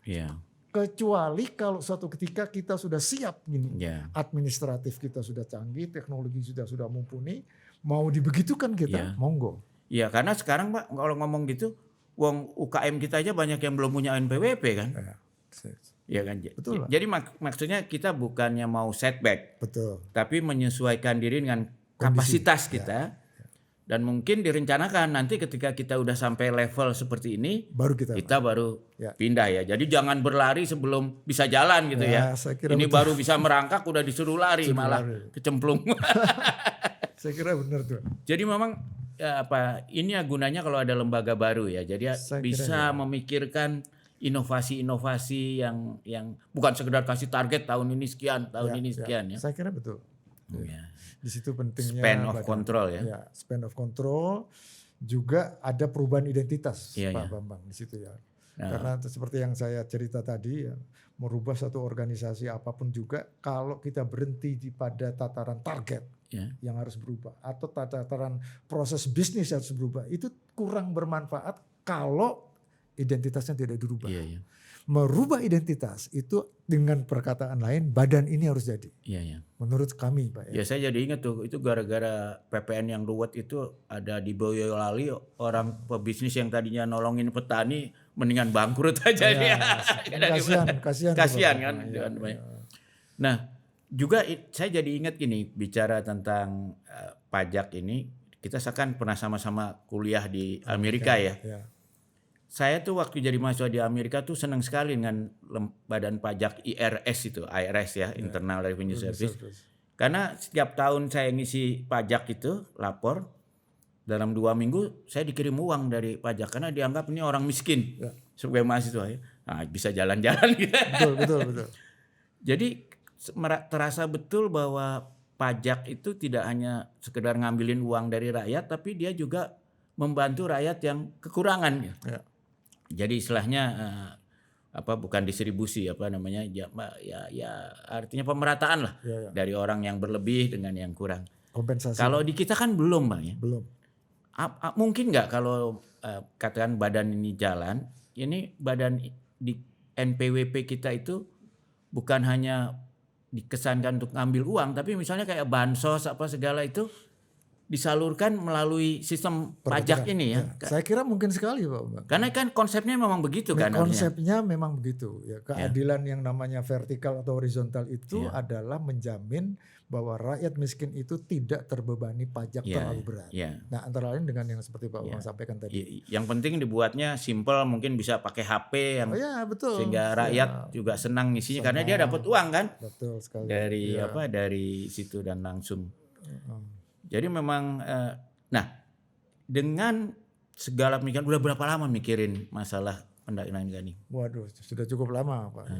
S1: Kecuali kalau suatu ketika kita sudah siap gini. Administratif kita sudah canggih, teknologi sudah mumpuni, mau dibegitukan kita, monggo.
S2: Iya, karena sekarang Pak kalau ngomong gitu, wong UKM kita aja banyak yang belum punya NPWP kan. Ya kan.
S1: Betul,
S2: jadi maksudnya kita bukannya mau setback, tapi menyesuaikan diri dengan kapasitas kita. Dan mungkin direncanakan nanti ketika kita udah sampai level seperti ini,
S1: baru kita
S2: baru pindah ya. Jadi jangan berlari sebelum bisa jalan gitu ya. Ini baru bisa merangkak udah disuruh lari malah kecemplung.
S1: Saya kira benar tuh.
S2: Jadi memang ini gunanya kalau ada lembaga baru ya. Jadi bisa memikirkan inovasi-inovasi yang bukan sekedar kasih target tahun ini sekian, tahun ini sekian ya.
S1: Saya kira betul. Di situ pentingnya
S2: span of control ya.
S1: Span of control. juga ada perubahan identitas
S2: Iya,
S1: Pak
S2: iya.
S1: Bambang di situ ya.
S2: Nah,
S1: Karena seperti yang saya cerita tadi ya, merubah satu organisasi apapun juga kalau kita berhenti pada tataran target
S2: ya.
S1: yang harus berubah atau tataran proses bisnis yang harus berubah, itu kurang bermanfaat kalau identitasnya tidak dirubah.
S2: Iya, iya.
S1: Merubah identitas itu dengan perkataan lain, badan ini harus jadi.
S2: Iya, iya.
S1: Menurut kami Pak ya.
S2: Ya saya jadi ingat tuh, itu gara-gara PPN yang ruwet itu ada di Boyolali, orang pebisnis yang tadinya nolongin petani mendingan bangkrut aja dia. Kasihan kan. Nah, juga saya jadi ingat gini, bicara tentang pajak ini, kita kan pernah sama-sama kuliah di Amerika ya. Saya tuh waktu jadi mahasiswa di Amerika tuh senang sekali dengan badan pajak IRS itu, IRS ya, Internal Revenue Service. Karena setiap tahun saya ngisi pajak itu, lapor, dalam 2 minggu saya dikirim uang dari pajak karena dianggap ini orang miskin sebagai mahasiswa ya. Nah, bisa jalan-jalan gitu.
S1: Betul.
S2: Jadi terasa betul bahwa pajak itu tidak hanya sekedar ngambilin uang dari rakyat, tapi dia juga membantu rakyat yang kekurangan.
S1: Ya.
S2: Jadi istilahnya bukan distribusi artinya pemerataan lah dari orang yang berlebih dengan yang kurang.
S1: Kompensasi.
S2: Kalau di kita kan belum Bang ya.
S1: Belum.
S2: Mungkin nggak kalau katakan badan ini jalan, ini badan di NPWP kita itu bukan hanya dikesankan untuk ngambil uang, tapi misalnya kayak bansos apa segala itu disalurkan melalui sistem pajak ini ya.
S1: Saya kira mungkin sekali Pak Bambang.
S2: Karena kan konsepnya memang begitu kan.
S1: Konsepnya memang begitu ya. Keadilan yang namanya vertikal atau horizontal itu adalah menjamin bahwa rakyat miskin itu tidak terbebani pajak terlalu berat. Nah, antara lain dengan yang seperti Pak Bambang sampaikan tadi.
S2: Yang penting dibuatnya simple, mungkin bisa pakai HP yang
S1: betul.
S2: Sehingga rakyat juga senang ngisinya karena dia dapat uang kan.
S1: Betul sekali.
S2: Dari situ dan langsung. Jadi memang dengan segala pemikiran, udah berapa lama mikirin masalah pendanaan ini?
S1: Waduh, sudah cukup lama Pak.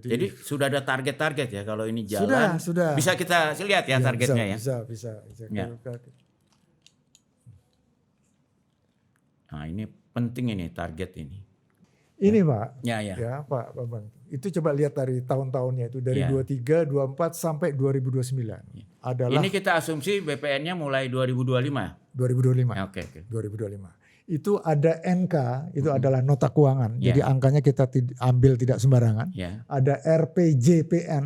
S2: Jadi sudah ada target-target ya kalau ini jalan.
S1: Sudah.
S2: Bisa kita lihat ya targetnya
S1: Bisa.
S2: Ya. Nah, ini penting ini target ini.
S1: Ini Pak.
S2: Ya
S1: Pak Bambang. Itu coba lihat dari tahun-tahunnya itu dari 23, 24 sampai 2029. Adalah
S2: ini kita asumsi BPN-nya mulai 2025.
S1: 2025.
S2: Oke.
S1: 2025. Itu ada NK, itu adalah nota keuangan. Jadi angkanya kita ambil tidak sembarangan. Ada RPJPN,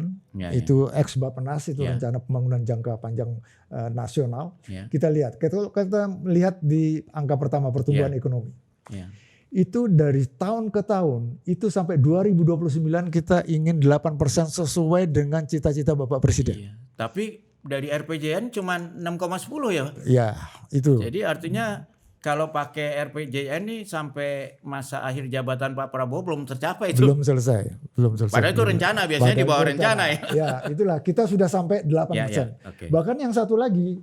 S1: itu ex Bappenas, itu rencana pembangunan jangka panjang nasional. Kita lihat, kita lihat di angka pertama pertumbuhan ekonomi. Itu dari tahun ke tahun, itu sampai 2029 kita ingin 8% sesuai dengan cita-cita Bapak Presiden.
S2: Tapi dari RPJN cuma 6,10 ya Pak?
S1: Ya, itu.
S2: Jadi artinya kalau pakai RPJN ini sampai masa akhir jabatan Pak Prabowo belum tercapai itu.
S1: Belum selesai.
S2: Padahal itu rencana, biasanya di bawah rencana ya.
S1: Ya, itulah kita sudah sampai 8%. Bahkan yang satu lagi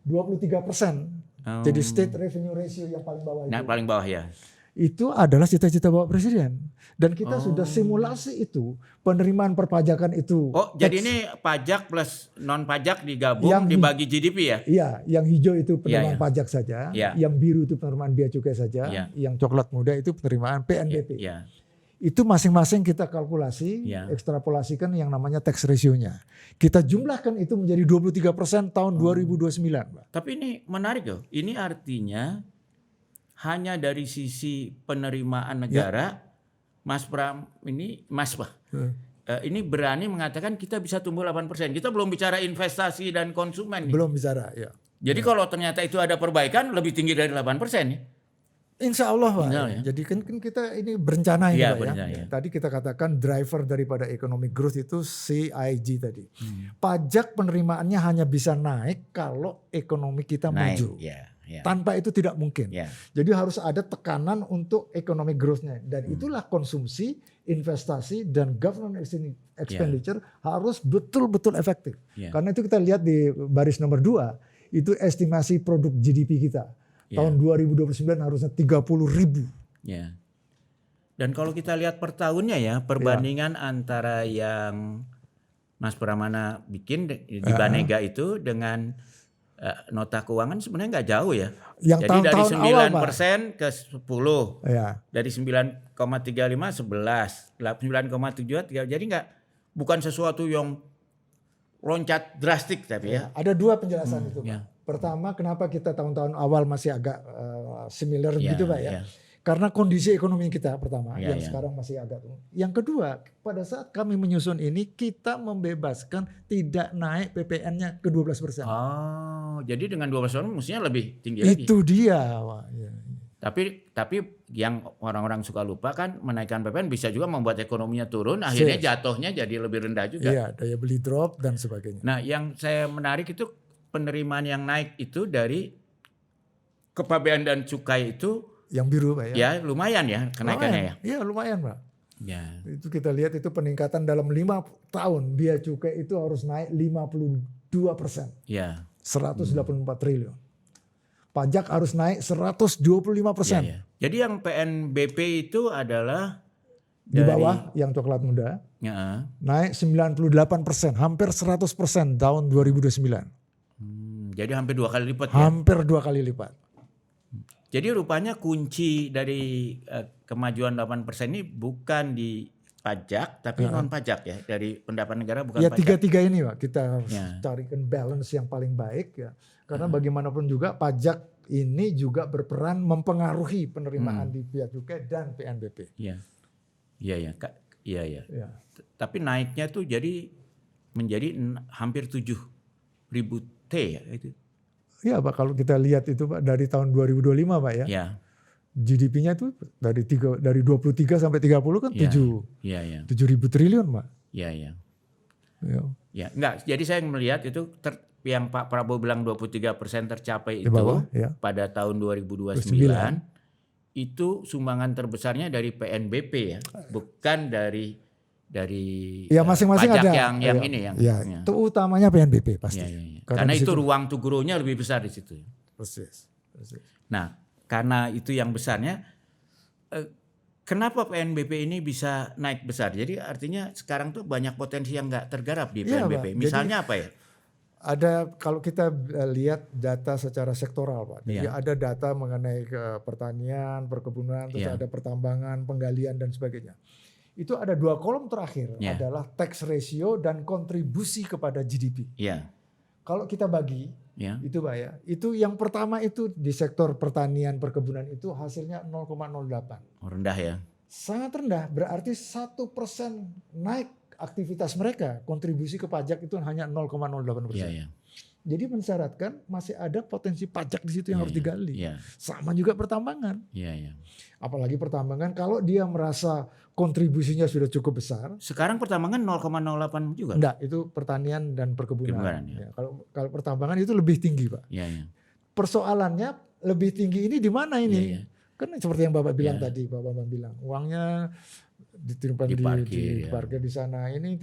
S1: 23%. Jadi state revenue ratio yang paling bawah itu.
S2: Nah, paling bawah ya.
S1: Itu adalah cita-cita Bapak Presiden. Dan kita sudah simulasi itu, penerimaan perpajakan itu.
S2: Jadi ini pajak plus non pajak digabung dibagi GDP ya?
S1: Iya, yang hijau itu penerimaan pajak saja, yang biru itu penerimaan bea cukai saja, yang coklat muda itu penerimaan PNBP. Itu masing-masing kita kalkulasi, ekstrapolasikan yang namanya tax ratio-nya. Kita jumlahkan itu menjadi 23% tahun 2029. Pak.
S2: Tapi ini menarik loh, ini artinya hanya dari sisi penerimaan negara, Mas Pram ini, ini berani mengatakan kita bisa tumbuh 8%. Kita belum bicara investasi dan konsumen.
S1: Belum bicara, ya.
S2: Jadi kalau ternyata itu ada perbaikan lebih tinggi dari 8% ya?
S1: Insya Allah Pak. Jadi kan kita ini berencana ini Pak ya. Tadi kita katakan driver daripada economic growth itu CIG tadi. Pajak penerimaannya hanya bisa naik kalau ekonomi kita maju. Tanpa itu tidak mungkin. Jadi harus ada tekanan untuk economic growth-nya. Dan itulah konsumsi, investasi, dan government expenditure harus betul-betul efektif. Karena itu kita lihat di baris nomor 2, itu estimasi produk GDP kita. Tahun 2029 harusnya 30.000.
S2: Dan kalau kita lihat per tahunnya ya, perbandingan antara yang Mas Pramana bikin di Banega itu dengan nota keuangan sebenarnya nggak jauh ya.
S1: Yang
S2: Jadi dari
S1: tahun-tahun awal, Pak.
S2: 9% ke 10.
S1: Ya.
S2: Dari 9,35 11, 9,73. Jadi bukan sesuatu yang loncat drastik tapi ya.
S1: Ada dua penjelasan itu, Pak.
S2: Ya.
S1: Pertama, kenapa kita tahun-tahun awal masih agak similar gitu, Pak ya?
S2: Ya.
S1: Karena kondisi ekonomi kita pertama
S2: Ya,
S1: yang
S2: ya.
S1: sekarang masih agak turun. Yang kedua, pada saat kami menyusun ini kita membebaskan tidak naik PPN-nya ke 12%.
S2: Oh, jadi dengan 12% mestinya lebih tinggi lagi.
S1: Itu dia, Pak. Ya.
S2: Tapi yang orang-orang suka lupa kan menaikkan PPN bisa juga membuat ekonominya turun, akhirnya jatuhnya jadi lebih rendah juga.
S1: Iya, daya beli drop dan sebagainya.
S2: Nah, yang saya menarik itu penerimaan yang naik itu dari kepabean dan cukai itu
S1: Yang biru, Pak ya.
S2: ya lumayan ya kenaikannya ya.
S1: Iya, lumayan, Pak.
S2: Ya.
S1: Itu kita lihat itu peningkatan dalam 5 tahun. Biaya cukai itu harus naik 52%.
S2: Ya.
S1: 184 triliun. Pajak harus naik 125%.
S2: Ya. Jadi yang PNBP itu adalah
S1: Di bawah yang coklat muda
S2: ya.
S1: naik 98%, hampir 100% tahun 2029.
S2: Jadi hampir 2 kali lipat ya.
S1: Hampir 2 kali lipat.
S2: Jadi rupanya kunci dari kemajuan 8% ini bukan di pajak tapi non pajak ya, dari pendapatan negara bukan
S1: Ya
S2: pajak.
S1: tiga-tiga ini, Pak, kita harus
S2: Ya.
S1: carikan balance yang paling baik ya. Karena bagaimanapun juga pajak ini juga berperan mempengaruhi penerimaan di bea cukai dan PNBP.
S2: Iya. Iya ya, Kak. Iya ya.
S1: Ya.
S2: Tapi naiknya tuh jadi menjadi hampir 7.000 T ya itu.
S1: Iya, Pak, kalau kita lihat itu, Pak, dari tahun 2025, Pak ya.
S2: Ya.
S1: GDP-nya itu dari 23 sampai 30 kan
S2: Ya.
S1: 7.000
S2: Iya.
S1: triliun, Pak.
S2: Iya ya.
S1: Ya.
S2: Ya, enggak. Jadi saya melihat itu yang Pak Prabowo bilang 23% tercapai
S1: Di
S2: itu
S1: bawah, ya.
S2: pada tahun 2029 itu sumbangan terbesarnya dari PNBP ya, bukan dari
S1: Ya, masing-masing
S2: pajak
S1: ada.
S2: yang ini yang.
S1: Ya, itu utamanya PNBP pasti.
S2: Ya.
S1: Karena
S2: Karena
S1: di
S2: itu
S1: situ-
S2: ruang to grow-nya lebih besar di situ.
S1: Persis.
S2: Nah, karena itu yang besarnya, kenapa PNBP ini bisa naik besar? Jadi artinya sekarang tuh banyak potensi yang nggak tergarap di
S1: Iya,
S2: PNBP.
S1: Pak.
S2: Misalnya apa ya?
S1: Ada, kalau kita lihat data secara sektoral, Pak. Jadi
S2: Iya.
S1: ada data mengenai pertanian, perkebunan, terus
S2: Iya.
S1: ada pertambangan, penggalian dan sebagainya. Itu ada 2 kolom terakhir
S2: Iya.
S1: adalah tax ratio dan kontribusi kepada GDP.
S2: Iya,
S1: Kalau kita bagi
S2: ya,
S1: itu, Pak ya, itu yang pertama itu di sektor pertanian perkebunan itu hasilnya 0,08.
S2: rendah ya.
S1: Sangat rendah, berarti 1% naik aktivitas mereka, kontribusi ke pajak itu hanya 0,08%.
S2: Iya, ya.
S1: Jadi mensyaratkan masih ada potensi pajak di situ yang harus digali.
S2: Iya,
S1: Sama juga pertambangan.
S2: iya, ya.
S1: Apalagi pertambangan kalau dia merasa kontribusinya sudah cukup besar.
S2: Sekarang pertambangan 0,08 juga.
S1: Enggak, itu pertanian dan perkebunan.
S2: Perkebunan, ya.
S1: Ya, kalau pertambangan itu lebih tinggi, Pak.
S2: Iya, ya.
S1: Persoalannya lebih tinggi ini di mana ini?
S2: Iya, iya.
S1: Kan seperti yang Bapak bilang
S2: Iya.
S1: tadi, Bapak bilang uangnya ditimpan
S2: Diparkir, ya.
S1: diparkir di sana. Ini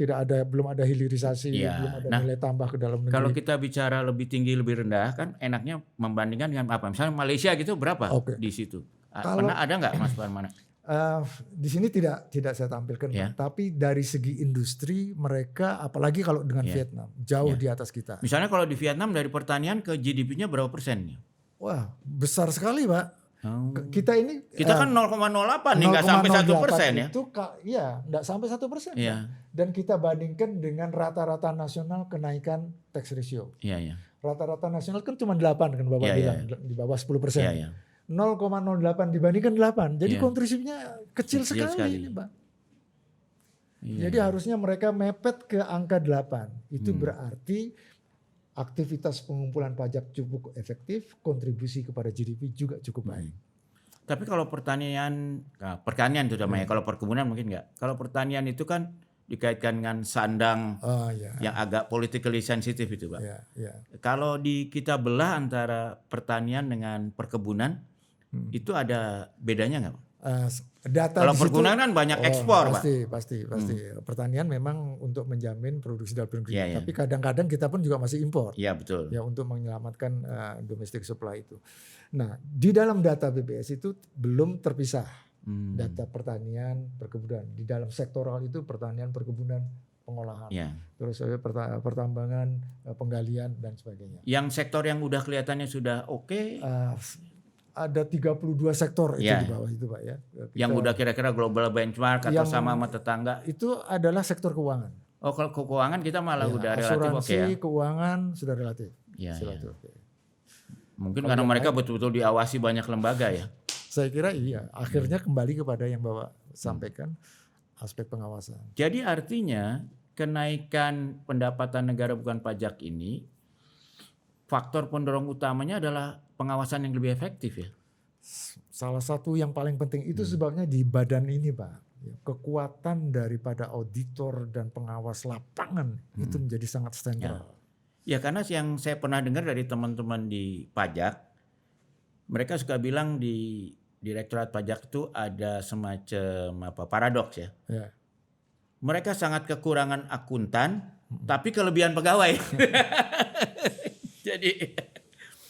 S1: belum ada hilirisasi,
S2: Iya.
S1: belum ada
S2: Nah,
S1: nilai tambah ke dalam negeri.
S2: Kalau kita bicara lebih tinggi lebih rendah kan enaknya membandingkan dengan apa? Misalnya Malaysia gitu berapa
S1: Oke.
S2: di situ?
S1: Kalau-
S2: Pernah ada nggak Mas Parmana?
S1: Di sini tidak saya tampilkan,
S2: Ya.
S1: Pak. Tapi dari segi industri mereka, apalagi kalau dengan
S2: Ya.
S1: Vietnam, jauh
S2: Ya.
S1: di atas kita.
S2: Misalnya kalau di Vietnam dari pertanian ke GDP-nya berapa persen?
S1: Wah, besar sekali, Pak.
S2: Oh.
S1: Kita ini
S2: Kita kan 0,08 nih, nggak sampai 1% ya.
S1: Itu nggak sampai 1%.
S2: Iya,
S1: Dan kita bandingkan dengan rata-rata nasional kenaikan tax ratio.
S2: iya, iya.
S1: Rata-rata nasional kan cuma 8 kan Bapak
S2: Iya,
S1: bilang,
S2: iya.
S1: di bawah 10%.
S2: Iya, iya.
S1: 0,08 dibandingkan 8. Jadi
S2: Iya.
S1: kontribusinya kecil
S2: Kecil sekali.
S1: ini, Pak.
S2: Iya,
S1: Jadi
S2: iya.
S1: harusnya mereka mepet ke angka 8. Itu berarti aktivitas pengumpulan pajak cukup efektif, kontribusi kepada GDP juga cukup baik.
S2: Tapi kalau pertanian itu namanya. Kalau perkebunan mungkin nggak. Kalau pertanian itu kan dikaitkan dengan sandang
S1: Oh ya.
S2: yang agak politically sensitif itu, Pak.
S1: Ya, ya.
S2: Kalau kita belah antara pertanian dengan perkebunan, itu ada bedanya nggak, Pak?
S1: Data
S2: Kalau
S1: di situ-
S2: perkebunan kan banyak ekspor, Pak.
S1: pasti. Pertanian memang untuk menjamin produksi dalam negeri.
S2: Iya, iya.
S1: Tapi kadang-kadang kita pun juga masih impor.
S2: Iya, betul.
S1: Ya, untuk menyelamatkan domestic supply itu. Nah, di dalam data BPS itu belum terpisah data pertanian, perkebunan. Di dalam sektoral itu pertanian, perkebunan, pengolahan,
S2: Ya.
S1: terus pertambangan, penggalian dan sebagainya.
S2: Yang sektor yang udah kelihatannya sudah oke,
S1: Ada 32 sektor itu
S2: Ya.
S1: di bawah itu Pak ya.
S2: yang udah kira-kira global benchmark atau
S1: Yang-
S2: sama tetangga.
S1: Itu adalah sektor keuangan.
S2: Oh, kalau keuangan kita malah
S1: Ya,
S2: udah relatif oke
S1: asuransi,
S2: ya.
S1: keuangan sudah relatif.
S2: Ya,
S1: Sudah
S2: ya.
S1: oke.
S2: Mungkin
S1: Kalau
S2: karena
S1: yang
S2: mereka
S1: lain-
S2: betul-betul diawasi banyak lembaga ya.
S1: Saya kira iya. Akhirnya kembali kepada yang Bapak sampaikan, aspek pengawasan.
S2: Jadi artinya kenaikan pendapatan negara bukan pajak ini faktor pendorong utamanya adalah pengawasan yang lebih efektif ya.
S1: Salah satu yang paling penting itu sebabnya di badan ini Pak. Kekuatan daripada auditor dan pengawas lapangan itu menjadi sangat sentral.
S2: Ya karena yang saya pernah dengar dari teman-teman di pajak, mereka suka bilang di Direktorat Pajak itu ada semacam paradoks ya.
S1: Ya.
S2: Mereka sangat kekurangan akuntan, tapi kelebihan pegawai. Jadi,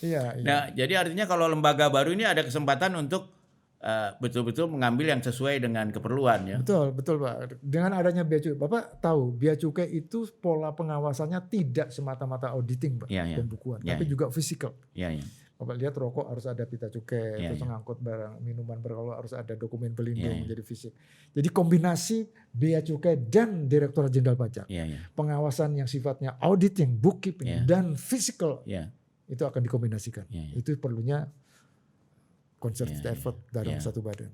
S1: Iya, iya.
S2: nah jadi artinya kalau lembaga baru ini ada kesempatan untuk betul-betul mengambil yang sesuai dengan keperluan ya.
S1: Betul, betul Pak. Dengan adanya bea cukai, Bapak tahu bea cukai itu pola pengawasannya tidak semata-mata auditing Pak,
S2: Iya, iya.
S1: pembukuan,
S2: Iya,
S1: tapi
S2: iya.
S1: juga physical.
S2: Iya, iya.
S1: Bapak lihat rokok harus ada pita cukai,
S2: Iya,
S1: terus
S2: iya.
S1: ngangkut barang minuman beralkohol harus ada dokumen pelindung
S2: Iya, iya.
S1: menjadi fisik. Jadi kombinasi bea cukai dan Direktorat Jenderal Pajak,
S2: Iya, iya.
S1: pengawasan yang sifatnya auditing,
S2: Iya.
S1: bookkeeping dan physical
S2: Iya.
S1: itu akan dikombinasikan.
S2: Iya, iya.
S1: Itu perlunya concerted
S2: Iya, iya.
S1: effort dalam
S2: Iya.
S1: satu badan.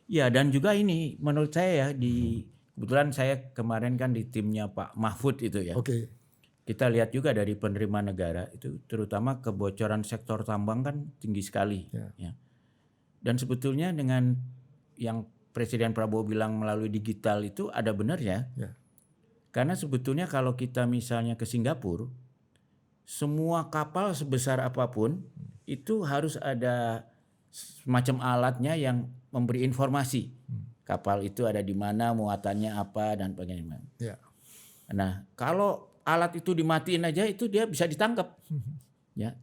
S2: Ya dan juga ini menurut saya ya kebetulan saya kemarin kan di timnya Pak Mahfud itu ya.
S1: Oke.
S2: Kita lihat juga dari penerimaan negara itu terutama kebocoran sektor tambang kan tinggi sekali
S1: Ya.
S2: ya. Dan sebetulnya dengan yang Presiden Prabowo bilang melalui digital itu ada benarnya.
S1: Ya.
S2: Karena sebetulnya kalau kita misalnya ke Singapura, semua kapal sebesar apapun itu harus ada semacam alatnya yang memberi informasi. Kapal itu ada di mana, muatannya apa dan bagaimana.
S1: Ya.
S2: Nah, kalau alat itu dimatiin aja itu dia bisa ditangkap. Ya.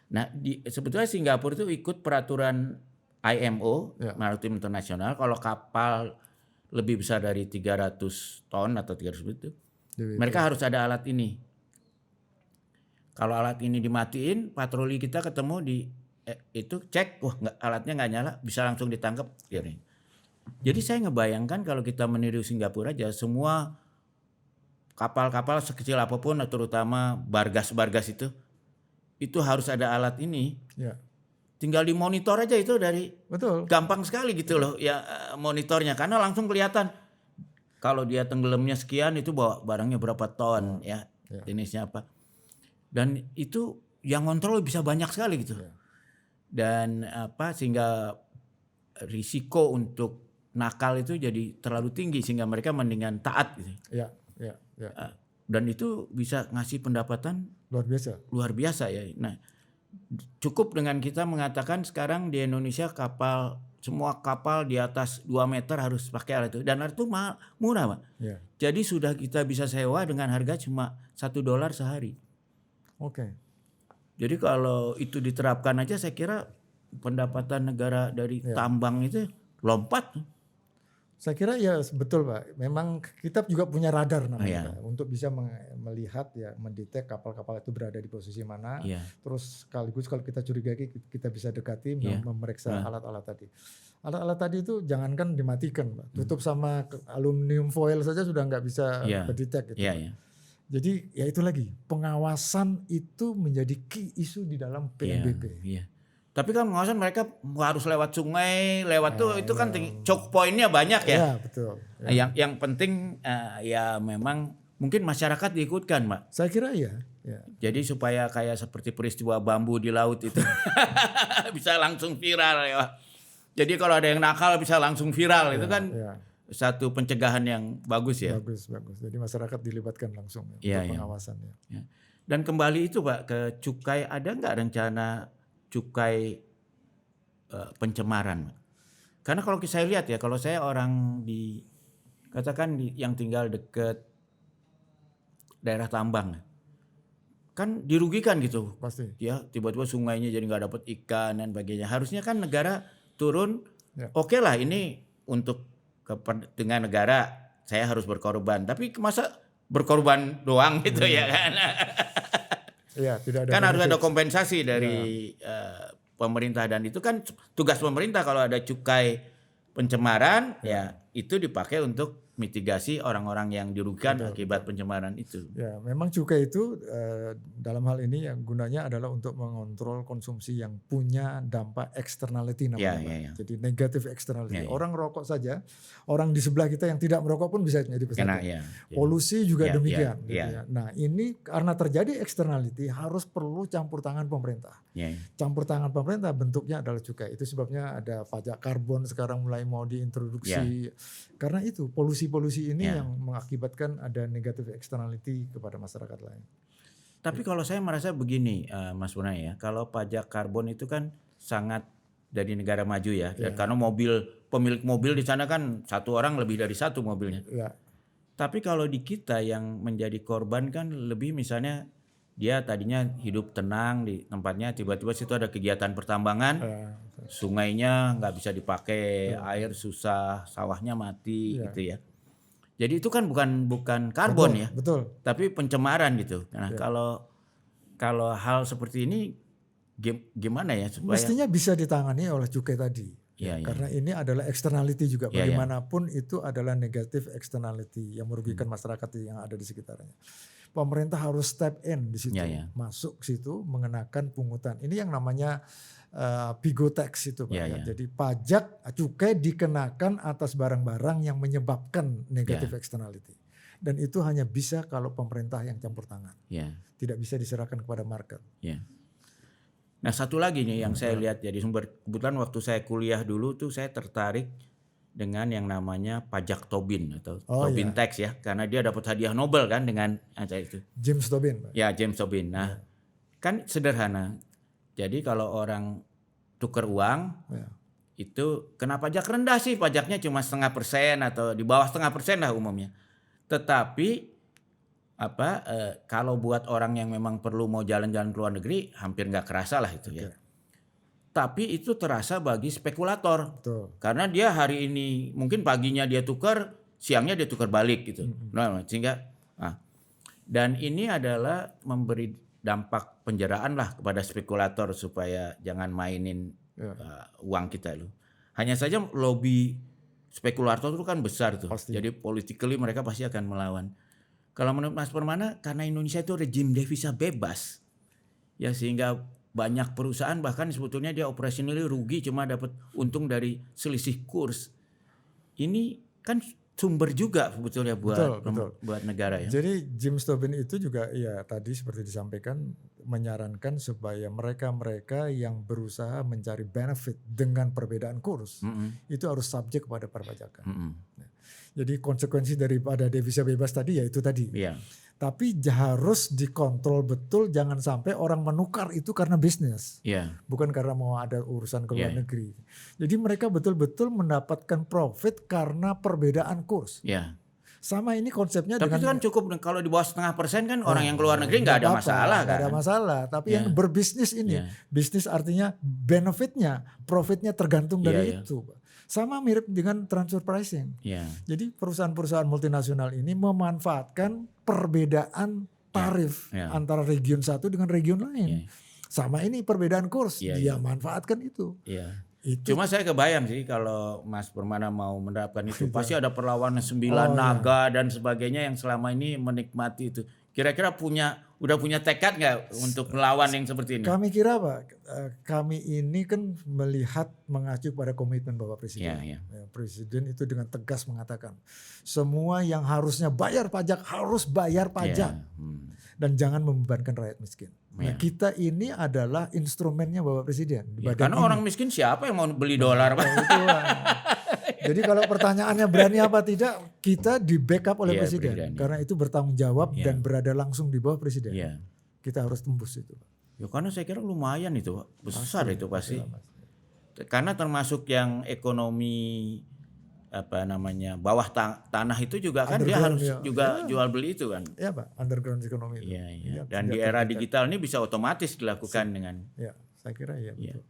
S2: Nah, sebetulnya Singapura itu ikut peraturan IMO,
S1: Ya.
S2: Maritim Internasional, kalau kapal lebih besar dari 300 ton atau 300 itu, mereka harus ada alat ini. Kalau alat ini dimatiin, patroli kita ketemu di itu cek, wah alatnya nggak nyala, bisa langsung ditangkap. Jadi saya ngebayangkan kalau kita meniru Singapura aja, semua kapal-kapal sekecil apapun, terutama bargas-bargas itu harus ada alat ini.
S1: Ya.
S2: Tinggal dimonitor aja itu dari
S1: Betul.
S2: gampang sekali gitu loh ya monitornya, karena langsung kelihatan kalau dia tenggelamnya sekian itu bawa barangnya berapa ton ya, jenisnya apa. Dan itu yang kontrol bisa banyak sekali gitu.
S1: Ya.
S2: Dan sehingga risiko untuk nakal itu jadi terlalu tinggi sehingga mereka mendingan taat gitu.
S1: Ya, ya, ya.
S2: Dan itu bisa ngasih pendapatan
S1: Luar biasa.
S2: ya. Nah, cukup dengan kita mengatakan sekarang di Indonesia semua kapal di atas 2 meter harus pakai alat itu, dan itu murah Pak.
S1: Ya.
S2: Jadi sudah kita bisa sewa dengan harga cuma $1 sehari.
S1: Oke.
S2: Jadi kalau itu diterapkan aja saya kira pendapatan negara dari tambang itu lompat.
S1: Saya kira ya betul Pak. Memang kita juga punya radar namanya
S2: Iya.
S1: Pak, untuk bisa melihat ya, mendetek kapal-kapal itu berada di posisi mana.
S2: Iya.
S1: Terus sekaligus kalau kita curigai kita bisa dekati
S2: Iya.
S1: memeriksa alat-alat tadi. Alat-alat tadi itu jangankan dimatikan Pak. Tutup sama aluminium foil saja sudah nggak bisa mendetek gitu.
S2: Iya,
S1: Pak.
S2: iya.
S1: Jadi ya itu lagi, pengawasan itu menjadi key isu di dalam PNBP.
S2: Iya. Tapi kan pengawasan mereka harus lewat sungai, itu kan choke point-nya banyak ya.
S1: Ya betul. Ya.
S2: Yang penting ya memang mungkin masyarakat diikutkan, Pak.
S1: Saya kira iya. Ya.
S2: Jadi supaya kayak seperti peristiwa bambu di laut itu bisa langsung viral ya. Jadi kalau ada yang nakal bisa langsung viral, itu kan satu pencegahan yang bagus ya.
S1: Bagus. Jadi masyarakat dilibatkan langsung untuk pengawasan.
S2: Ya. Dan kembali itu Pak ke cukai, ada nggak rencana cukai pencemaran? Karena kalau saya lihat ya, kalau saya orang yang tinggal dekat daerah tambang, kan dirugikan gitu.
S1: Pasti.
S2: Ya tiba-tiba sungainya jadi nggak dapat ikan dan sebagainya. Harusnya kan negara turun, oke lah ini untuk kepentingan negara saya harus berkorban. Tapi masa berkorban doang gitu ya kan.
S1: Iya, tidak ada
S2: Kan harus ada
S1: benefits.
S2: kompensasi dari pemerintah, dan itu kan tugas pemerintah. Kalau ada cukai pencemaran ya itu dipakai untuk mitigasi orang-orang yang dirugikan akibat pencemaran itu.
S1: Ya, memang cukai itu dalam hal ini yang gunanya adalah untuk mengontrol konsumsi yang punya dampak externality namanya.
S2: Ya.
S1: Jadi negative externality.
S2: Ya.
S1: Orang rokok saja, orang di sebelah kita yang tidak merokok pun bisa jadi pesakit.
S2: Ya.
S1: Polusi juga demikian.
S2: Ya.
S1: Gitu ya. Nah, ini karena terjadi externality harus perlu campur tangan pemerintah.
S2: Ya.
S1: Campur tangan pemerintah bentuknya adalah cukai. Itu sebabnya ada pajak karbon sekarang mulai mau diintroduksi. Karena itu polusi-polusi ini yang mengakibatkan ada negative externality kepada masyarakat lain.
S2: Tapi kalau saya merasa begini, Mas Bunai ya, kalau pajak karbon itu kan sangat dari negara maju ya, karena pemilik mobil di sana kan satu orang lebih dari satu mobilnya.
S1: Ya.
S2: Tapi kalau di kita yang menjadi korban kan lebih, misalnya dia tadinya hidup tenang di tempatnya, tiba-tiba situ ada kegiatan pertambangan, sungainya nggak bisa dipakai, air susah, sawahnya mati gitu ya. Jadi itu kan bukan karbon ya, tapi pencemaran gitu. Nah kalau hal seperti ini gimana ya supaya
S1: mestinya bisa ditangani oleh cukai tadi. Karena ini adalah externality juga, bagaimanapun itu adalah negative externality yang merugikan masyarakat yang ada di sekitarnya. Pemerintah harus step in di situ, masuk ke situ, mengenakan pungutan. Ini yang namanya PIGO tax itu, Pak. Jadi pajak cukai dikenakan atas barang-barang yang menyebabkan negative externality. Dan itu hanya bisa kalau pemerintah yang campur tangan. Tidak bisa diserahkan kepada market.
S2: Nah, satu lagi nih yang saya lihat jadi sumber, kebetulan waktu saya kuliah dulu tuh saya tertarik dengan yang namanya pajak Tobin atau Tobin tax ya, karena dia dapat hadiah Nobel kan dengan itu.
S1: James Tobin, Pak.
S2: Ya, James Tobin. Nah, kan sederhana. Jadi kalau orang tukar uang itu kena pajak rendah sih, pajaknya cuma 0,5% atau di bawah 0,5% lah umumnya. Tetapi kalau buat orang yang memang perlu mau jalan-jalan ke luar negeri hampir nggak kerasa lah itu ya. Tapi itu terasa bagi spekulator. Karena dia hari ini mungkin paginya dia tukar, siangnya dia tukar balik gitu. Nah, sehingga dan ini adalah memberi dampak penjaraan lah kepada spekulator supaya jangan mainin uang kita loh. Hanya saja lobby spekulator itu kan besar tuh. Jadi politically mereka pasti akan melawan. Kalau menurut Mas Permana, karena Indonesia itu rejim devisa bebas, ya sehingga banyak perusahaan bahkan sebetulnya dia operasionally rugi cuma dapat untung dari selisih kurs. Ini kan sumber juga sebetulnya buat negara ya.
S1: Jadi James Tobin itu juga ya tadi seperti disampaikan menyarankan supaya mereka yang berusaha mencari benefit dengan perbedaan kurs itu harus subjek kepada perpajakan. Jadi konsekuensi daripada devisa bebas tadi ya itu tadi. Tapi harus dikontrol betul, jangan sampai orang menukar itu karena bisnis. Bukan karena mau ada urusan ke luar negeri. Jadi mereka betul-betul mendapatkan profit karena perbedaan kurs. Sama ini konsepnya.
S2: Tapi itu kan cukup kalau di bawah 0,5% kan orang yang keluar negeri nggak ada masalah kan.
S1: Nggak ada masalah. Tapi yang berbisnis ini, bisnis artinya benefitnya, profitnya tergantung dari itu. Sama mirip dengan transfer pricing. Jadi perusahaan-perusahaan multinasional ini memanfaatkan perbedaan tarif antara region satu dengan region lain. Sama ini perbedaan kurs, dia manfaatkan itu.
S2: Cuma saya kebayang sih kalau Mas Permana mau menerapkan itu pasti ada perlawanan 9 naga dan sebagainya yang selama ini menikmati itu. Kira-kira udah punya tekad nggak untuk melawan yang seperti ini?
S1: Kami kira Pak, kami ini kan melihat mengacu pada komitmen Bapak Presiden. Presiden itu dengan tegas mengatakan semua yang harusnya bayar pajak harus bayar pajak dan jangan membebankan rakyat miskin. Nah, kita ini adalah instrumennya Bapak Presiden.
S2: Karena orang miskin siapa yang mau beli dolar Pak?
S1: Jadi kalau pertanyaannya berani apa tidak, kita di backup oleh Presiden. Karena itu bertanggung jawab dan berada langsung di bawah Presiden. Kita harus tembus itu.
S2: Ya karena saya kira lumayan itu Pak. Besar itu pasti. Karena termasuk yang ekonomi bawah tanah itu juga kan dia harus juga jual beli itu kan.
S1: Iya Pak, underground ekonomi.
S2: Dan di era digital ini bisa otomatis dilakukan dengan.
S1: Ya, saya kira ya. Betul.